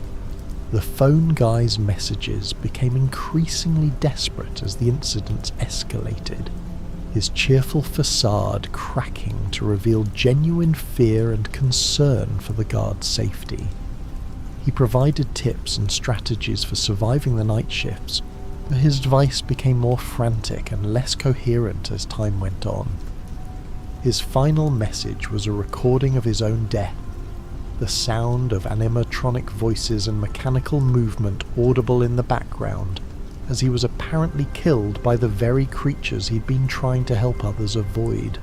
The Phone Guy's messages became increasingly desperate as the incidents escalated, his cheerful facade cracking to reveal genuine fear and concern for the guard's safety. He provided tips and strategies for surviving the night shifts, but his advice became more frantic and less coherent as time went on. His final message was a recording of his own death, the sound of animatronic voices and mechanical movement audible in the background, as he was apparently killed by the very creatures he'd been trying to help others avoid.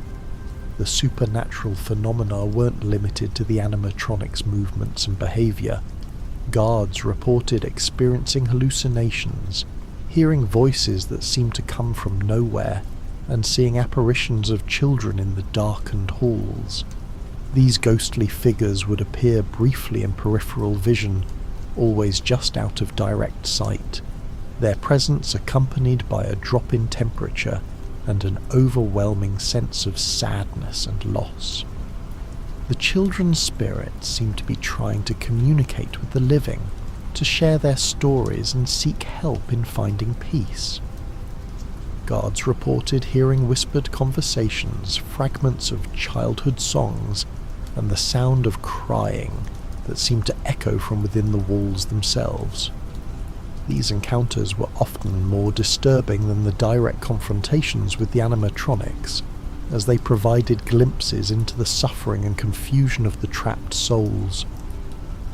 The supernatural phenomena weren't limited to the animatronics' movements and behaviour. Guards reported experiencing hallucinations, hearing voices that seemed to come from nowhere, and seeing apparitions of children in the darkened halls. These ghostly figures would appear briefly in peripheral vision, always just out of direct sight, their presence accompanied by a drop in temperature and an overwhelming sense of sadness and loss. The children's spirits seemed to be trying to communicate with the living, to share their stories and seek help in finding peace. Guards reported hearing whispered conversations, fragments of childhood songs, and the sound of crying that seemed to echo from within the walls themselves. These encounters were often more disturbing than the direct confrontations with the animatronics, as they provided glimpses into the suffering and confusion of the trapped souls.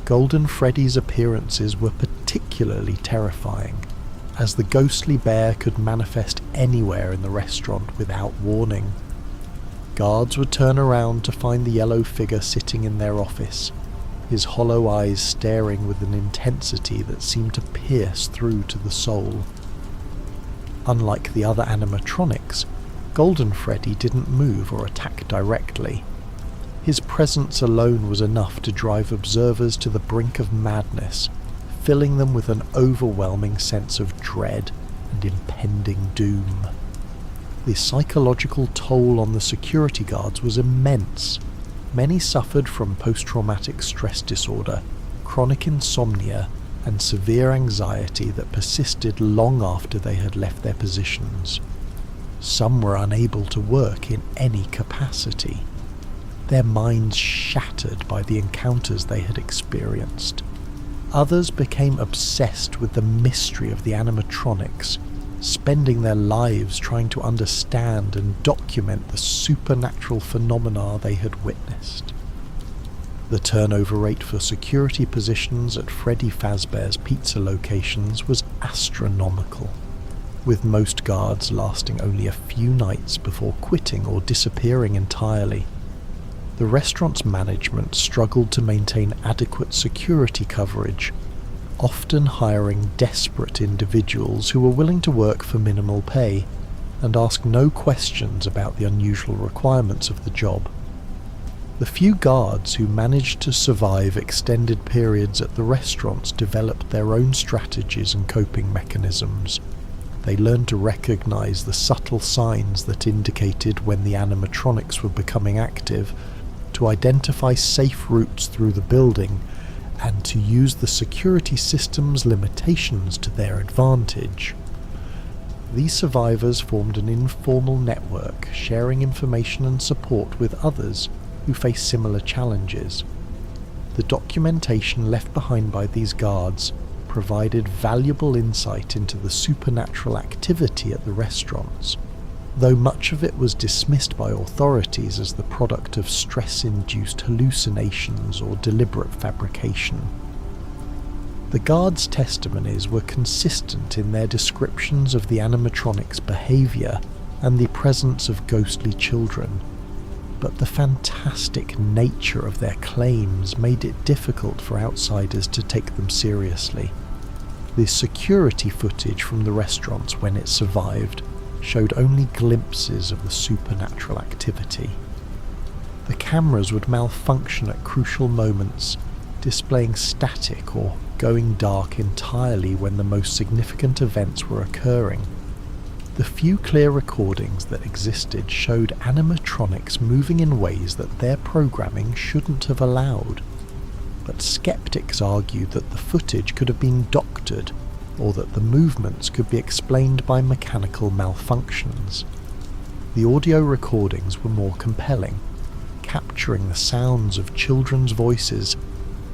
Golden Freddy's appearances were particularly terrifying, as the ghostly bear could manifest anywhere in the restaurant without warning. Guards would turn around to find the yellow figure sitting in their office, his hollow eyes staring with an intensity that seemed to pierce through to the soul. Unlike the other animatronics, Golden Freddy didn't move or attack directly. His presence alone was enough to drive observers to the brink of madness, filling them with an overwhelming sense of dread and impending doom. The psychological toll on the security guards was immense. Many suffered from post-traumatic stress disorder, chronic insomnia, and severe anxiety that persisted long after they had left their positions. Some were unable to work in any capacity, their minds shattered by the encounters they had experienced. Others became obsessed with the mystery of the animatronics, spending their lives trying to understand and document the supernatural phenomena they had witnessed. The turnover rate for security positions at Freddy Fazbear's pizza locations was astronomical, with most guards lasting only a few nights before quitting or disappearing entirely. The restaurant's management struggled to maintain adequate security coverage, often hiring desperate individuals who were willing to work for minimal pay and ask no questions about the unusual requirements of the job. The few guards who managed to survive extended periods at the restaurants developed their own strategies and coping mechanisms. They learned to recognize the subtle signs that indicated when the animatronics were becoming active, to identify safe routes through the building, and to use the security system's limitations to their advantage. These survivors formed an informal network, sharing information and support with others who face similar challenges. The documentation left behind by these guards provided valuable insight into the supernatural activity at the restaurants, though much of it was dismissed by authorities as the product of stress-induced hallucinations or deliberate fabrication. The guards' testimonies were consistent in their descriptions of the animatronics' behaviour and the presence of ghostly children, but the fantastic nature of their claims made it difficult for outsiders to take them seriously. The security footage from the restaurants when it survived showed only glimpses of the supernatural activity. The cameras would malfunction at crucial moments, displaying static or going dark entirely when the most significant events were occurring. The few clear recordings that existed showed animatronics moving in ways that their programming shouldn't have allowed, but skeptics argued that the footage could have been doctored, or that the movements could be explained by mechanical malfunctions. The audio recordings were more compelling, capturing the sounds of children's voices,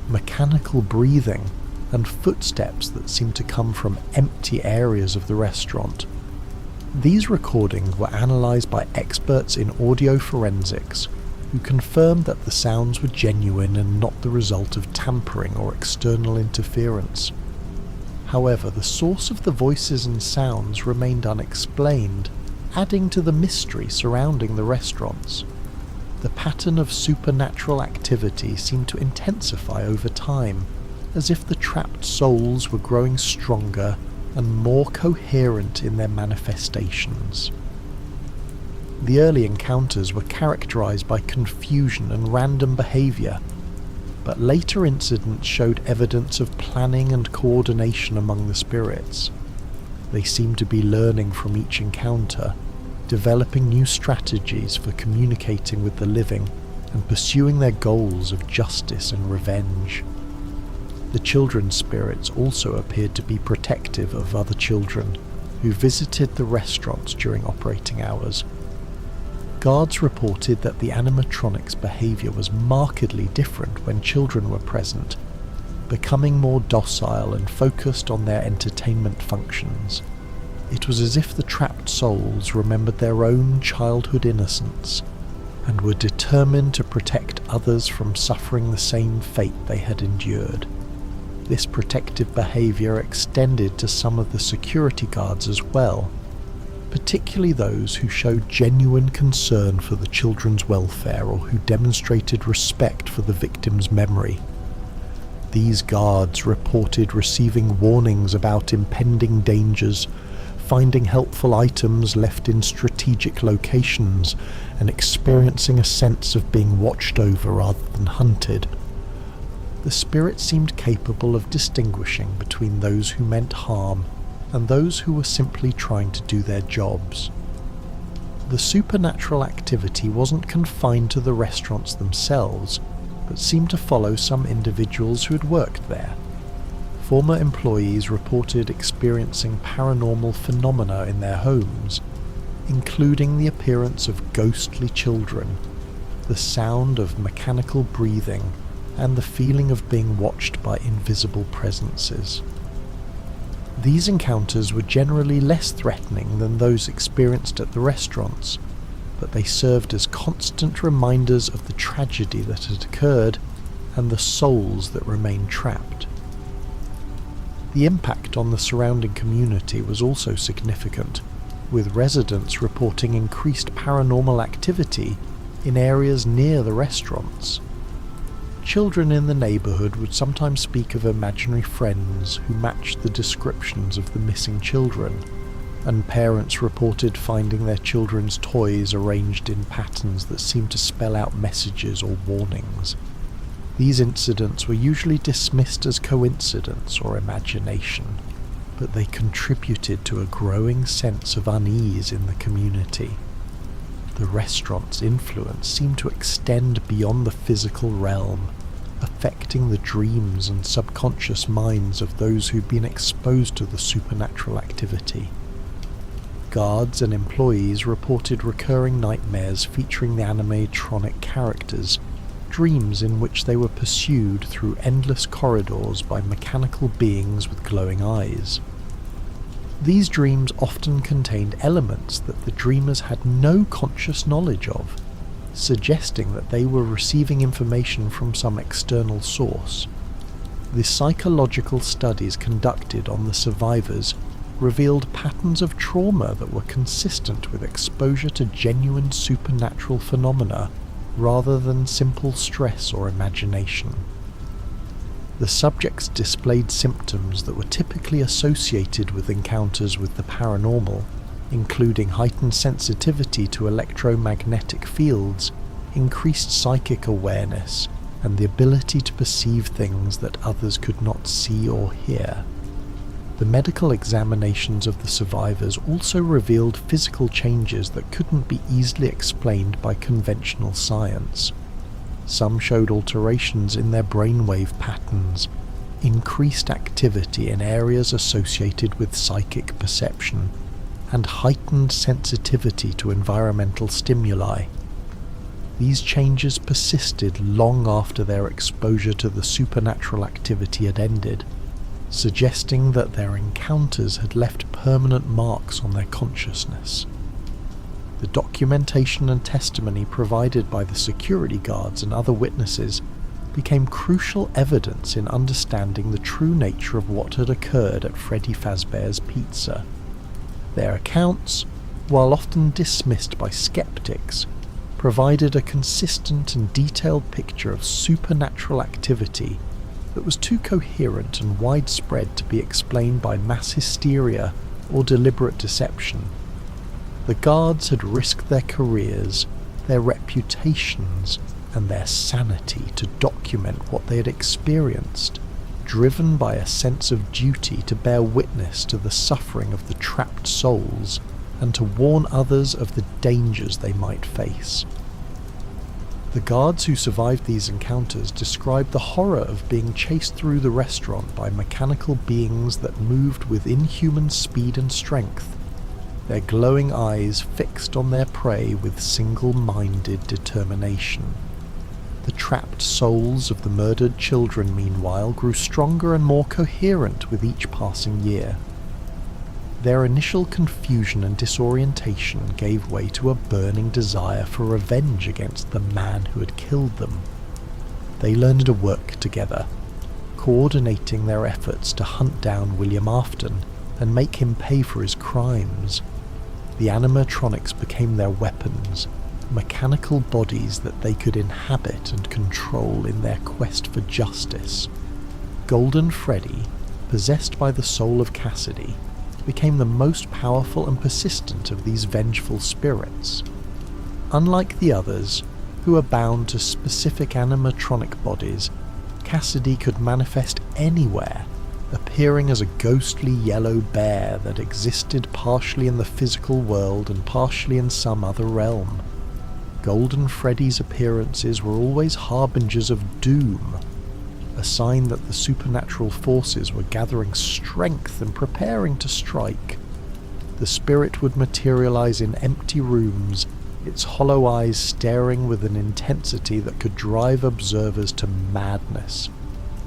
mechanical breathing, and footsteps that seemed to come from empty areas of the restaurant. These recordings were analysed by experts in audio forensics, who confirmed that the sounds were genuine and not the result of tampering or external interference. However, the source of the voices and sounds remained unexplained, adding to the mystery surrounding the restaurants. The pattern of supernatural activity seemed to intensify over time, as if the trapped souls were growing stronger and more coherent in their manifestations. The early encounters were characterized by confusion and random behavior, but later incidents showed evidence of planning and coordination among the spirits. They seemed to be learning from each encounter, developing new strategies for communicating with the living and pursuing their goals of justice and revenge. The children's spirits also appeared to be protective of other children who visited the restaurants during operating hours. Guards reported that the animatronics' behaviour was markedly different when children were present, becoming more docile and focused on their entertainment functions. It was as if the trapped souls remembered their own childhood innocence and were determined to protect others from suffering the same fate they had endured. This protective behaviour extended to some of the security guards as well, particularly those who showed genuine concern for the children's welfare or who demonstrated respect for the victim's memory. These guards reported receiving warnings about impending dangers, finding helpful items left in strategic locations, and experiencing a sense of being watched over rather than hunted. The spirit seemed capable of distinguishing between those who meant harm and those who were simply trying to do their jobs. The supernatural activity wasn't confined to the restaurants themselves, but seemed to follow some individuals who had worked there. Former employees reported experiencing paranormal phenomena in their homes, including the appearance of ghostly children, the sound of mechanical breathing, and the feeling of being watched by invisible presences. These encounters were generally less threatening than those experienced at the restaurants, but they served as constant reminders of the tragedy that had occurred and the souls that remained trapped. The impact on the surrounding community was also significant, with residents reporting increased paranormal activity in areas near the restaurants. Children in the neighbourhood would sometimes speak of imaginary friends who matched the descriptions of the missing children, and parents reported finding their children's toys arranged in patterns that seemed to spell out messages or warnings. These incidents were usually dismissed as coincidence or imagination, but they contributed to a growing sense of unease in the community. The restaurant's influence seemed to extend beyond the physical realm, affecting the dreams and subconscious minds of those who'd been exposed to the supernatural activity. Guards and employees reported recurring nightmares featuring the animatronic characters, dreams in which they were pursued through endless corridors by mechanical beings with glowing eyes. These dreams often contained elements that the dreamers had no conscious knowledge of, suggesting that they were receiving information from some external source. The psychological studies conducted on the survivors revealed patterns of trauma that were consistent with exposure to genuine supernatural phenomena rather than simple stress or imagination. The subjects displayed symptoms that were typically associated with encounters with the paranormal, including heightened sensitivity to electromagnetic fields, increased psychic awareness, and the ability to perceive things that others could not see or hear. The medical examinations of the survivors also revealed physical changes that couldn't be easily explained by conventional science. Some showed alterations in their brainwave patterns, increased activity in areas associated with psychic perception, and heightened sensitivity to environmental stimuli. These changes persisted long after their exposure to the supernatural activity had ended, suggesting that their encounters had left permanent marks on their consciousness. The documentation and testimony provided by the security guards and other witnesses became crucial evidence in understanding the true nature of what had occurred at Freddy Fazbear's Pizza. Their accounts, while often dismissed by skeptics, provided a consistent and detailed picture of supernatural activity that was too coherent and widespread to be explained by mass hysteria or deliberate deception. The guards had risked their careers, their reputations, and their sanity to document what they had experienced, driven by a sense of duty to bear witness to the suffering of the trapped souls and to warn others of the dangers they might face. The guards who survived these encounters described the horror of being chased through the restaurant by mechanical beings that moved with inhuman speed and strength, their glowing eyes fixed on their prey with single-minded determination. The trapped souls of the murdered children, meanwhile, grew stronger and more coherent with each passing year. Their initial confusion and disorientation gave way to a burning desire for revenge against the man who had killed them. They learned to work together, coordinating their efforts to hunt down William Afton and make him pay for his crimes. The animatronics became their weapons, mechanical bodies that they could inhabit and control in their quest for justice. Golden Freddy, possessed by the soul of Cassidy, became the most powerful and persistent of these vengeful spirits. Unlike the others, who are bound to specific animatronic bodies, Cassidy could manifest anywhere, appearing as a ghostly yellow bear that existed partially in the physical world and partially in some other realm. Golden Freddy's appearances were always harbingers of doom, a sign that the supernatural forces were gathering strength and preparing to strike. The spirit would materialize in empty rooms, its hollow eyes staring with an intensity that could drive observers to madness,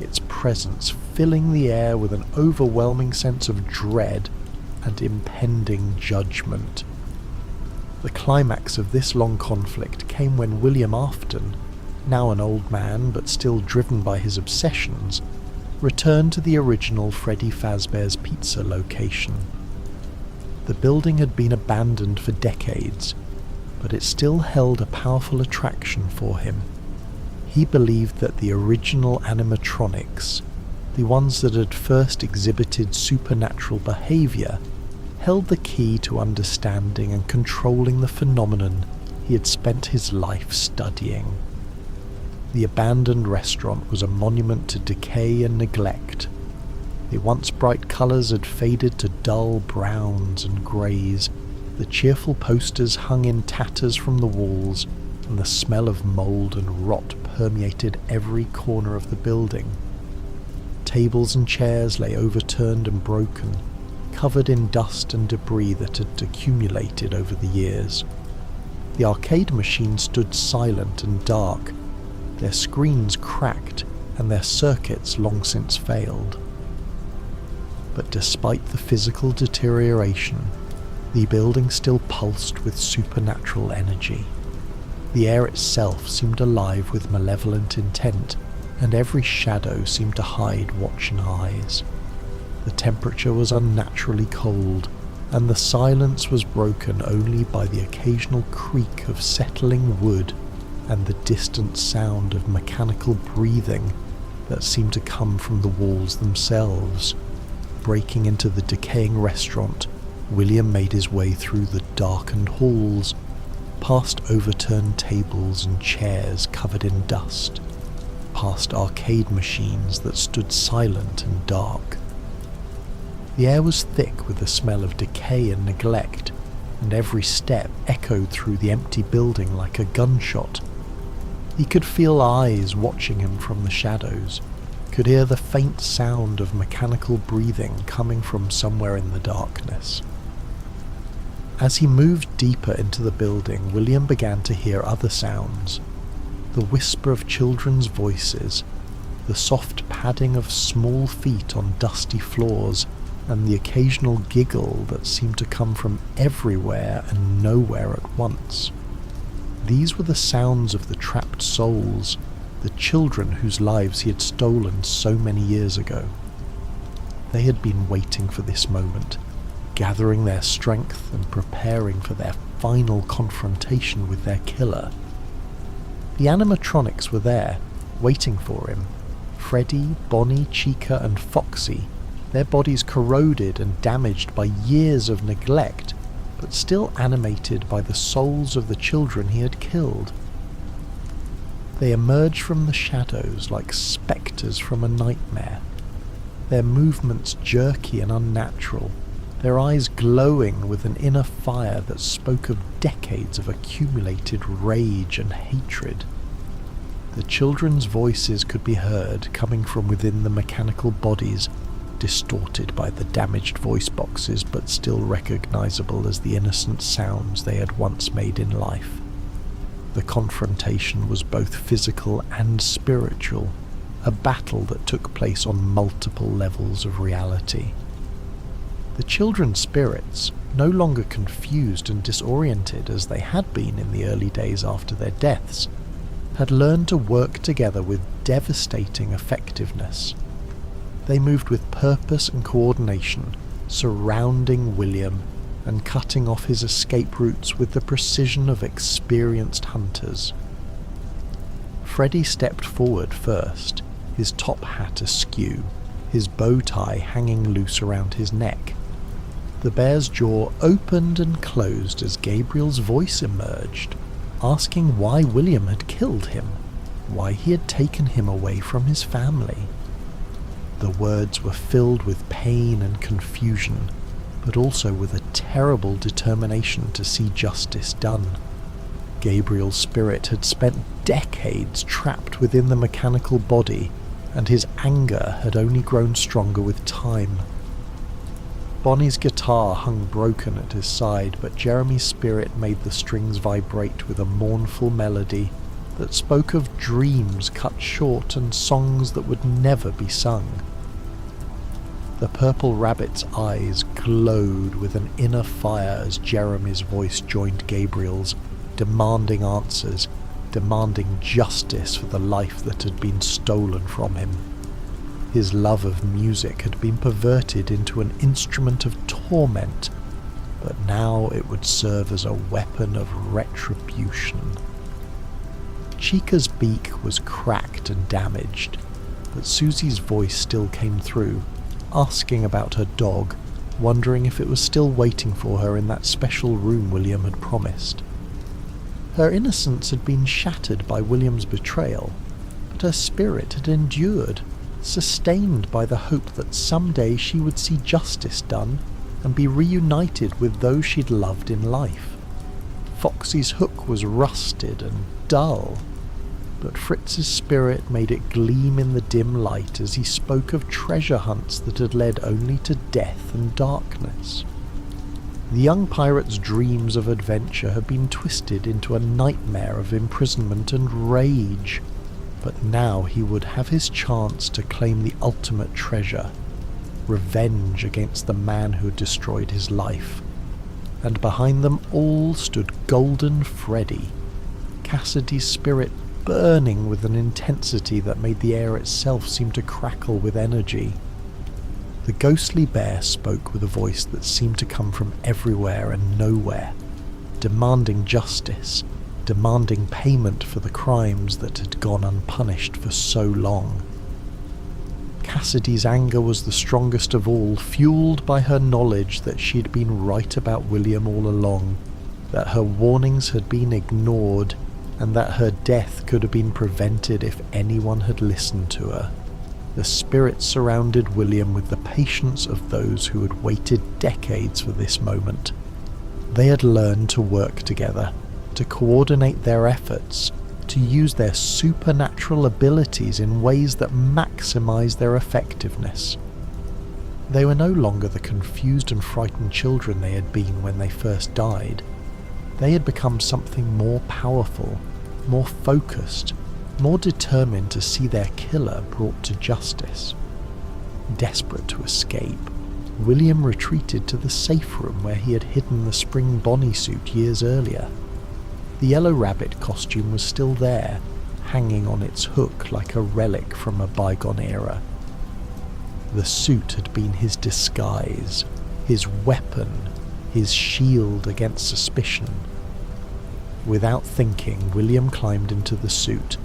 its presence filling the air with an overwhelming sense of dread and impending judgment. The climax of this long conflict came when William Afton, now an old man but still driven by his obsessions, returned to the original Freddy Fazbear's Pizza location. The building had been abandoned for decades, but it still held a powerful attraction for him. He believed that the original animatronics, the ones that had first exhibited supernatural behavior, held the key to understanding and controlling the phenomenon he had spent his life studying. The abandoned restaurant was a monument to decay and neglect. The once bright colours had faded to dull browns and greys, the cheerful posters hung in tatters from the walls, and the smell of mould and rot permeated every corner of the building. Tables and chairs lay overturned and broken, covered in dust and debris that had accumulated over the years. The arcade machines stood silent and dark, their screens cracked and their circuits long since failed. But despite the physical deterioration, the building still pulsed with supernatural energy. The air itself seemed alive with malevolent intent, and every shadow seemed to hide watching eyes. The temperature was unnaturally cold, and the silence was broken only by the occasional creak of settling wood and the distant sound of mechanical breathing that seemed to come from the walls themselves. Breaking into the decaying restaurant, William made his way through the darkened halls, past overturned tables and chairs covered in dust, past arcade machines that stood silent and dark. The air was thick with the smell of decay and neglect, and every step echoed through the empty building like a gunshot. He could feel eyes watching him from the shadows, could hear the faint sound of mechanical breathing coming from somewhere in the darkness. As he moved deeper into the building, William began to hear other sounds. The whisper of children's voices, the soft padding of small feet on dusty floors, and the occasional giggle that seemed to come from everywhere and nowhere at once. These were the sounds of the trapped souls, the children whose lives he had stolen so many years ago. They had been waiting for this moment, gathering their strength and preparing for their final confrontation with their killer. The animatronics were there, waiting for him. Freddy, Bonnie, Chica and Foxy, their bodies corroded and damaged by years of neglect, but still animated by the souls of the children he had killed. They emerged from the shadows like spectres from a nightmare, their movements jerky and unnatural, their eyes glowing with an inner fire that spoke of decades of accumulated rage and hatred. The children's voices could be heard coming from within the mechanical bodies, distorted by the damaged voice boxes but still recognizable as the innocent sounds they had once made in life. The confrontation was both physical and spiritual, a battle that took place on multiple levels of reality. The children's spirits, no longer confused and disoriented as they had been in the early days after their deaths, had learned to work together with devastating effectiveness. They moved with purpose and coordination, surrounding William and cutting off his escape routes with the precision of experienced hunters. Freddy stepped forward first, his top hat askew, his bow tie hanging loose around his neck. The bear's jaw opened and closed as Gabriel's voice emerged, asking why William had killed him, why he had taken him away from his family. The words were filled with pain and confusion, but also with a terrible determination to see justice done. Gabriel's spirit had spent decades trapped within the mechanical body, and his anger had only grown stronger with time. Bonnie's guitar hung broken at his side, but Jeremy's spirit made the strings vibrate with a mournful melody that spoke of dreams cut short and songs that would never be sung. The purple rabbit's eyes glowed with an inner fire as Jeremy's voice joined Gabriel's, demanding answers, demanding justice for the life that had been stolen from him. His love of music had been perverted into an instrument of torment, but now it would serve as a weapon of retribution. Chica's beak was cracked and damaged, but Susie's voice still came through, asking about her dog, wondering if it was still waiting for her in that special room William had promised. Her innocence had been shattered by William's betrayal, but her spirit had endured, sustained by the hope that someday she would see justice done and be reunited with those she'd loved in life. Foxy's hook was rusted and dull, but Fritz's spirit made it gleam in the dim light as he spoke of treasure hunts that had led only to death and darkness. The young pirate's dreams of adventure had been twisted into a nightmare of imprisonment and rage, but now he would have his chance to claim the ultimate treasure, revenge against the man who had destroyed his life. And behind them all stood Golden Freddy, Cassidy's spirit burning with an intensity that made the air itself seem to crackle with energy. The ghostly bear spoke with a voice that seemed to come from everywhere and nowhere, demanding justice, demanding payment for the crimes that had gone unpunished for so long. Cassidy's anger was the strongest of all, fueled by her knowledge that she had been right about William all along, that her warnings had been ignored, and that her death could have been prevented if anyone had listened to her. The spirits surrounded William with the patience of those who had waited decades for this moment. They had learned to work together, to coordinate their efforts, to use their supernatural abilities in ways that maximize their effectiveness. They were no longer the confused and frightened children they had been when they first died. They had become something more powerful, more focused, more determined to see their killer brought to justice. Desperate to escape, William retreated to the safe room where he had hidden the spring Bonnie suit years earlier. The yellow rabbit costume was still there, hanging on its hook like a relic from a bygone era. The suit had been his disguise, his weapon, his shield against suspicion. Without thinking, William climbed into the suit,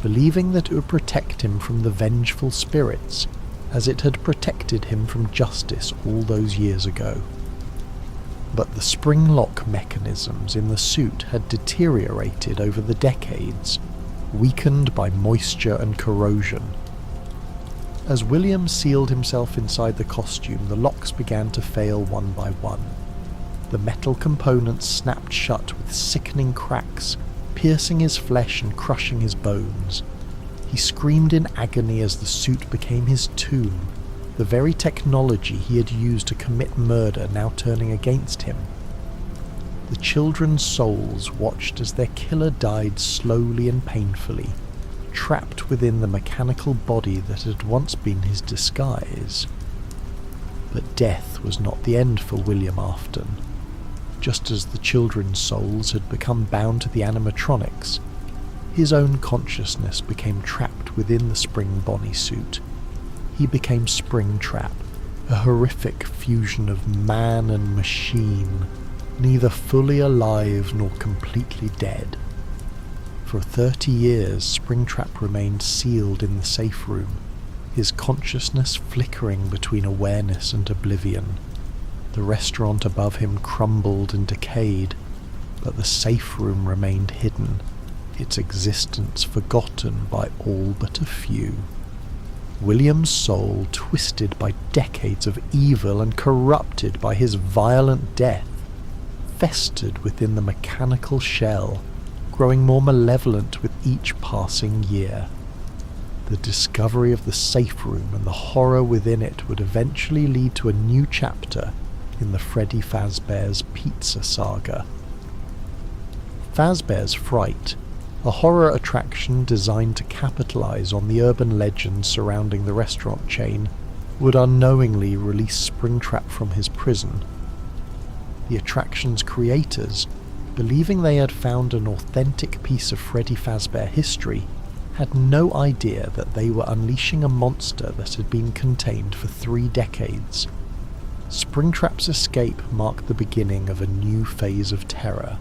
believing that it would protect him from the vengeful spirits, as it had protected him from justice all those years ago. But the spring lock mechanisms in the suit had deteriorated over the decades, weakened by moisture and corrosion. As William sealed himself inside the costume, the locks began to fail one by one. The metal components snapped shut with sickening cracks, piercing his flesh and crushing his bones. He screamed in agony as the suit became his tomb, the very technology he had used to commit murder now turning against him. The children's souls watched as their killer died slowly and painfully, trapped within the mechanical body that had once been his disguise. But death was not the end for William Afton. Just as the children's souls had become bound to the animatronics, his own consciousness became trapped within the Spring Bonnie suit. He became Springtrap, a horrific fusion of man and machine, neither fully alive nor completely dead. For 30 years, Springtrap remained sealed in the safe room, his consciousness flickering between awareness and oblivion. The restaurant above him crumbled and decayed, but the safe room remained hidden, its existence forgotten by all but a few. William's soul, twisted by decades of evil and corrupted by his violent death, festered within the mechanical shell, growing more malevolent with each passing year. The discovery of the safe room and the horror within it would eventually lead to a new chapter in the Freddy Fazbear's Pizza Saga. Fazbear's Fright, a horror attraction designed to capitalize on the urban legends surrounding the restaurant chain, would unknowingly release Springtrap from his prison. The attraction's creators, believing they had found an authentic piece of Freddy Fazbear history, had no idea that they were unleashing a monster that had been contained for 3 decades. Springtrap's escape marked the beginning of a new phase of terror,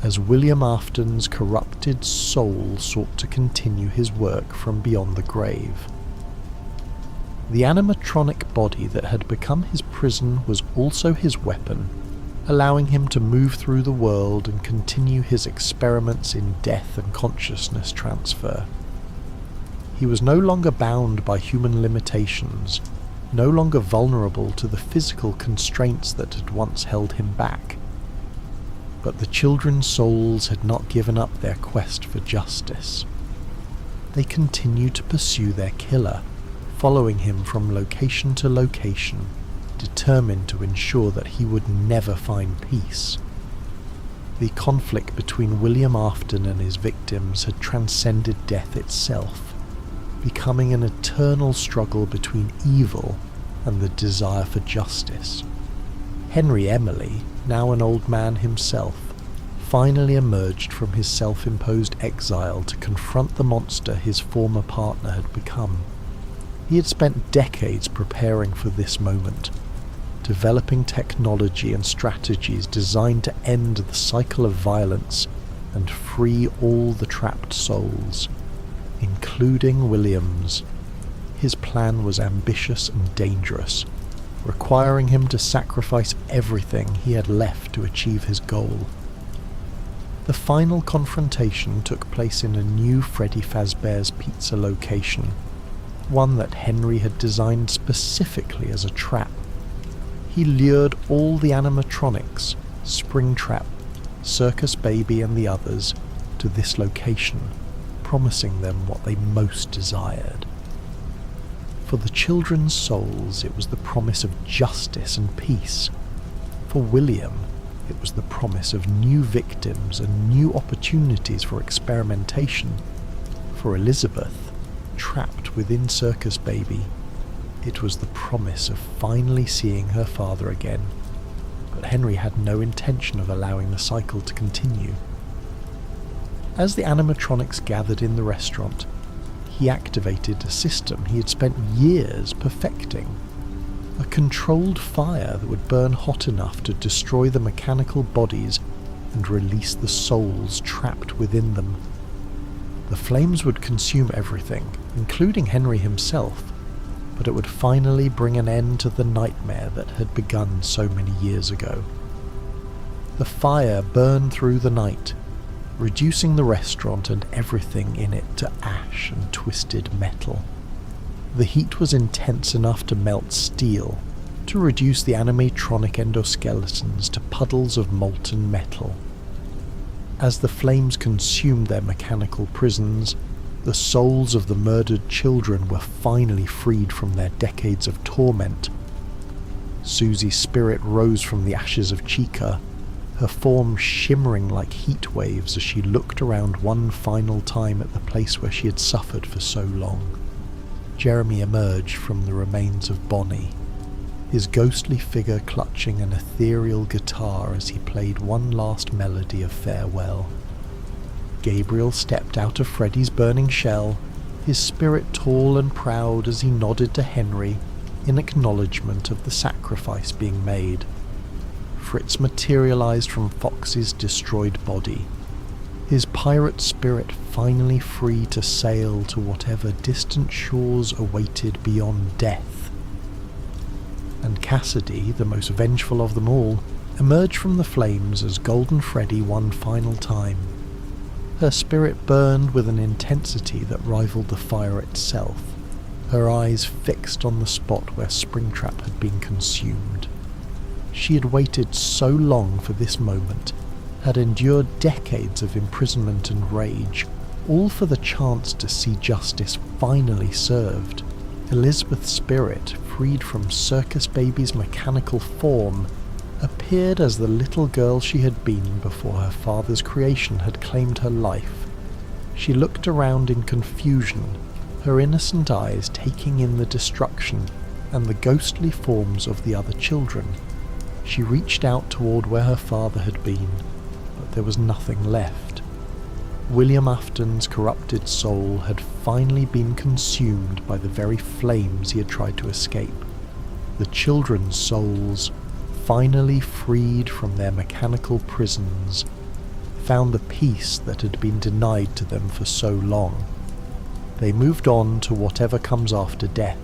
as William Afton's corrupted soul sought to continue his work from beyond the grave. The animatronic body that had become his prison was also his weapon, allowing him to move through the world and continue his experiments in death and consciousness transfer. He was no longer bound by human limitations, no longer vulnerable to the physical constraints that had once held him back. But the children's souls had not given up their quest for justice. They continued to pursue their killer, following him from location to location, determined to ensure that he would never find peace. The conflict between William Afton and his victims had transcended death itself, becoming an eternal struggle between evil and the desire for justice. Henry Emily, now an old man himself, finally emerged from his self-imposed exile to confront the monster his former partner had become. He had spent decades preparing for this moment, developing technology and strategies designed to end the cycle of violence and free all the trapped souls, including William's. His plan was ambitious and dangerous, requiring him to sacrifice everything he had left to achieve his goal. The final confrontation took place in a new Freddy Fazbear's pizza location, one that Henry had designed specifically as a trap. He lured all the animatronics, Springtrap, Circus Baby and the others, to this location, promising them what they most desired. For the children's souls, it was the promise of justice and peace. For William, it was the promise of new victims and new opportunities for experimentation. For Elizabeth, trapped within Circus Baby, it was the promise of finally seeing her father again. But Henry had no intention of allowing the cycle to continue. As the animatronics gathered in the restaurant, he activated a system he had spent years perfecting. A controlled fire that would burn hot enough to destroy the mechanical bodies and release the souls trapped within them. The flames would consume everything, including Henry himself, but it would finally bring an end to the nightmare that had begun so many years ago. The fire burned through the night, reducing the restaurant and everything in it to ash and twisted metal. The heat was intense enough to melt steel, to reduce the animatronic endoskeletons to puddles of molten metal. As the flames consumed their mechanical prisons, the souls of the murdered children were finally freed from their decades of torment. Susie's spirit rose from the ashes of Chica, her form shimmering like heat waves as she looked around one final time at the place where she had suffered for so long. Jeremy emerged from the remains of Bonnie, his ghostly figure clutching an ethereal guitar as he played one last melody of farewell. Gabriel stepped out of Freddy's burning shell, his spirit tall and proud as he nodded to Henry in acknowledgement of the sacrifice being made. Fritz materialized from Fox's destroyed body, his pirate spirit finally free to sail to whatever distant shores awaited beyond death. And Cassidy, the most vengeful of them all, emerged from the flames as Golden Freddy one final time. Her spirit burned with an intensity that rivaled the fire itself, her eyes fixed on the spot where Springtrap had been consumed. She had waited so long for this moment, had endured decades of imprisonment and rage, all for the chance to see justice finally served. Elizabeth's spirit, freed from Circus Baby's mechanical form, appeared as the little girl she had been before her father's creation had claimed her life. She looked around in confusion, her innocent eyes taking in the destruction and the ghostly forms of the other children. She reached out toward where her father had been, but there was nothing left. William Afton's corrupted soul had finally been consumed by the very flames he had tried to escape. The children's souls, finally freed from their mechanical prisons, found the peace that had been denied to them for so long. They moved on to whatever comes after death,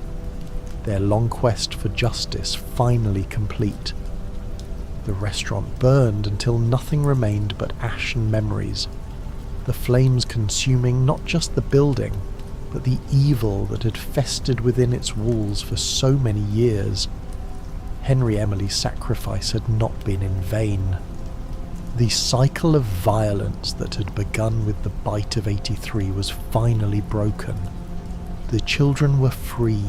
their long quest for justice finally complete. The restaurant burned until nothing remained but ash and memories, the flames consuming not just the building, but the evil that had festered within its walls for so many years. Henry Emily's sacrifice had not been in vain. The cycle of violence that had begun with the bite of 83 was finally broken. The children were free,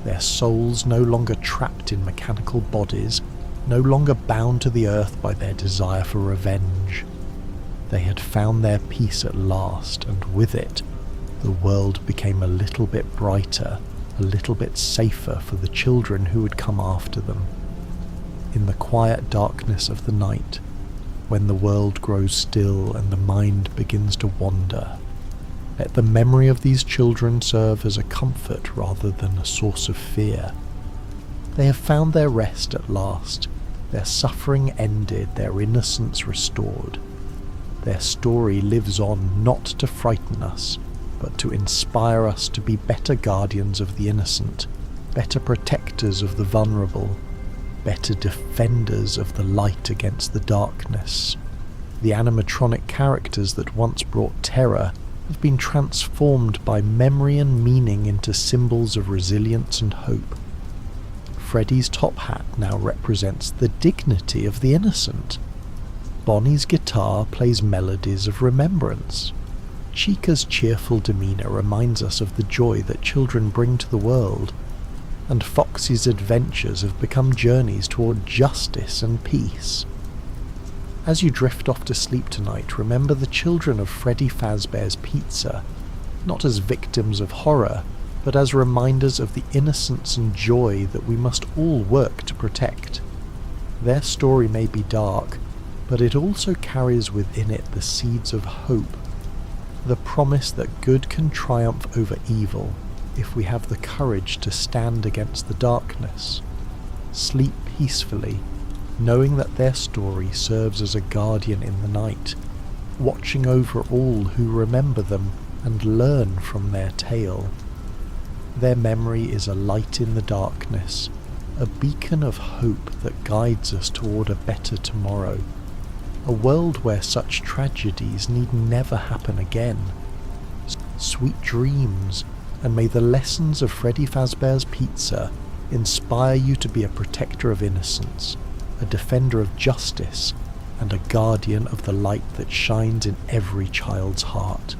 their souls no longer trapped in mechanical bodies, no longer bound to the earth by their desire for revenge. They had found their peace at last, and with it, the world became a little bit brighter, a little bit safer for the children who would come after them. In the quiet darkness of the night, when the world grows still and the mind begins to wander, let the memory of these children serve as a comfort rather than a source of fear. They have found their rest at last, their suffering ended, their innocence restored. Their story lives on not to frighten us, but to inspire us to be better guardians of the innocent, better protectors of the vulnerable, better defenders of the light against the darkness. The animatronic characters that once brought terror have been transformed by memory and meaning into symbols of resilience and hope. Freddy's top hat now represents the dignity of the innocent. Bonnie's guitar plays melodies of remembrance. Chica's cheerful demeanour reminds us of the joy that children bring to the world, and Foxy's adventures have become journeys toward justice and peace. As you drift off to sleep tonight, remember the children of Freddy Fazbear's Pizza, not as victims of horror, but as reminders of the innocence and joy that we must all work to protect. Their story may be dark, but it also carries within it the seeds of hope, the promise that good can triumph over evil if we have the courage to stand against the darkness. Sleep peacefully, knowing that their story serves as a guardian in the night, watching over all who remember them and learn from their tale. Their memory is a light in the darkness, a beacon of hope that guides us toward a better tomorrow, a world where such tragedies need never happen again. Sweet dreams, and may the lessons of Freddy Fazbear's Pizza inspire you to be a protector of innocence, a defender of justice, and a guardian of the light that shines in every child's heart.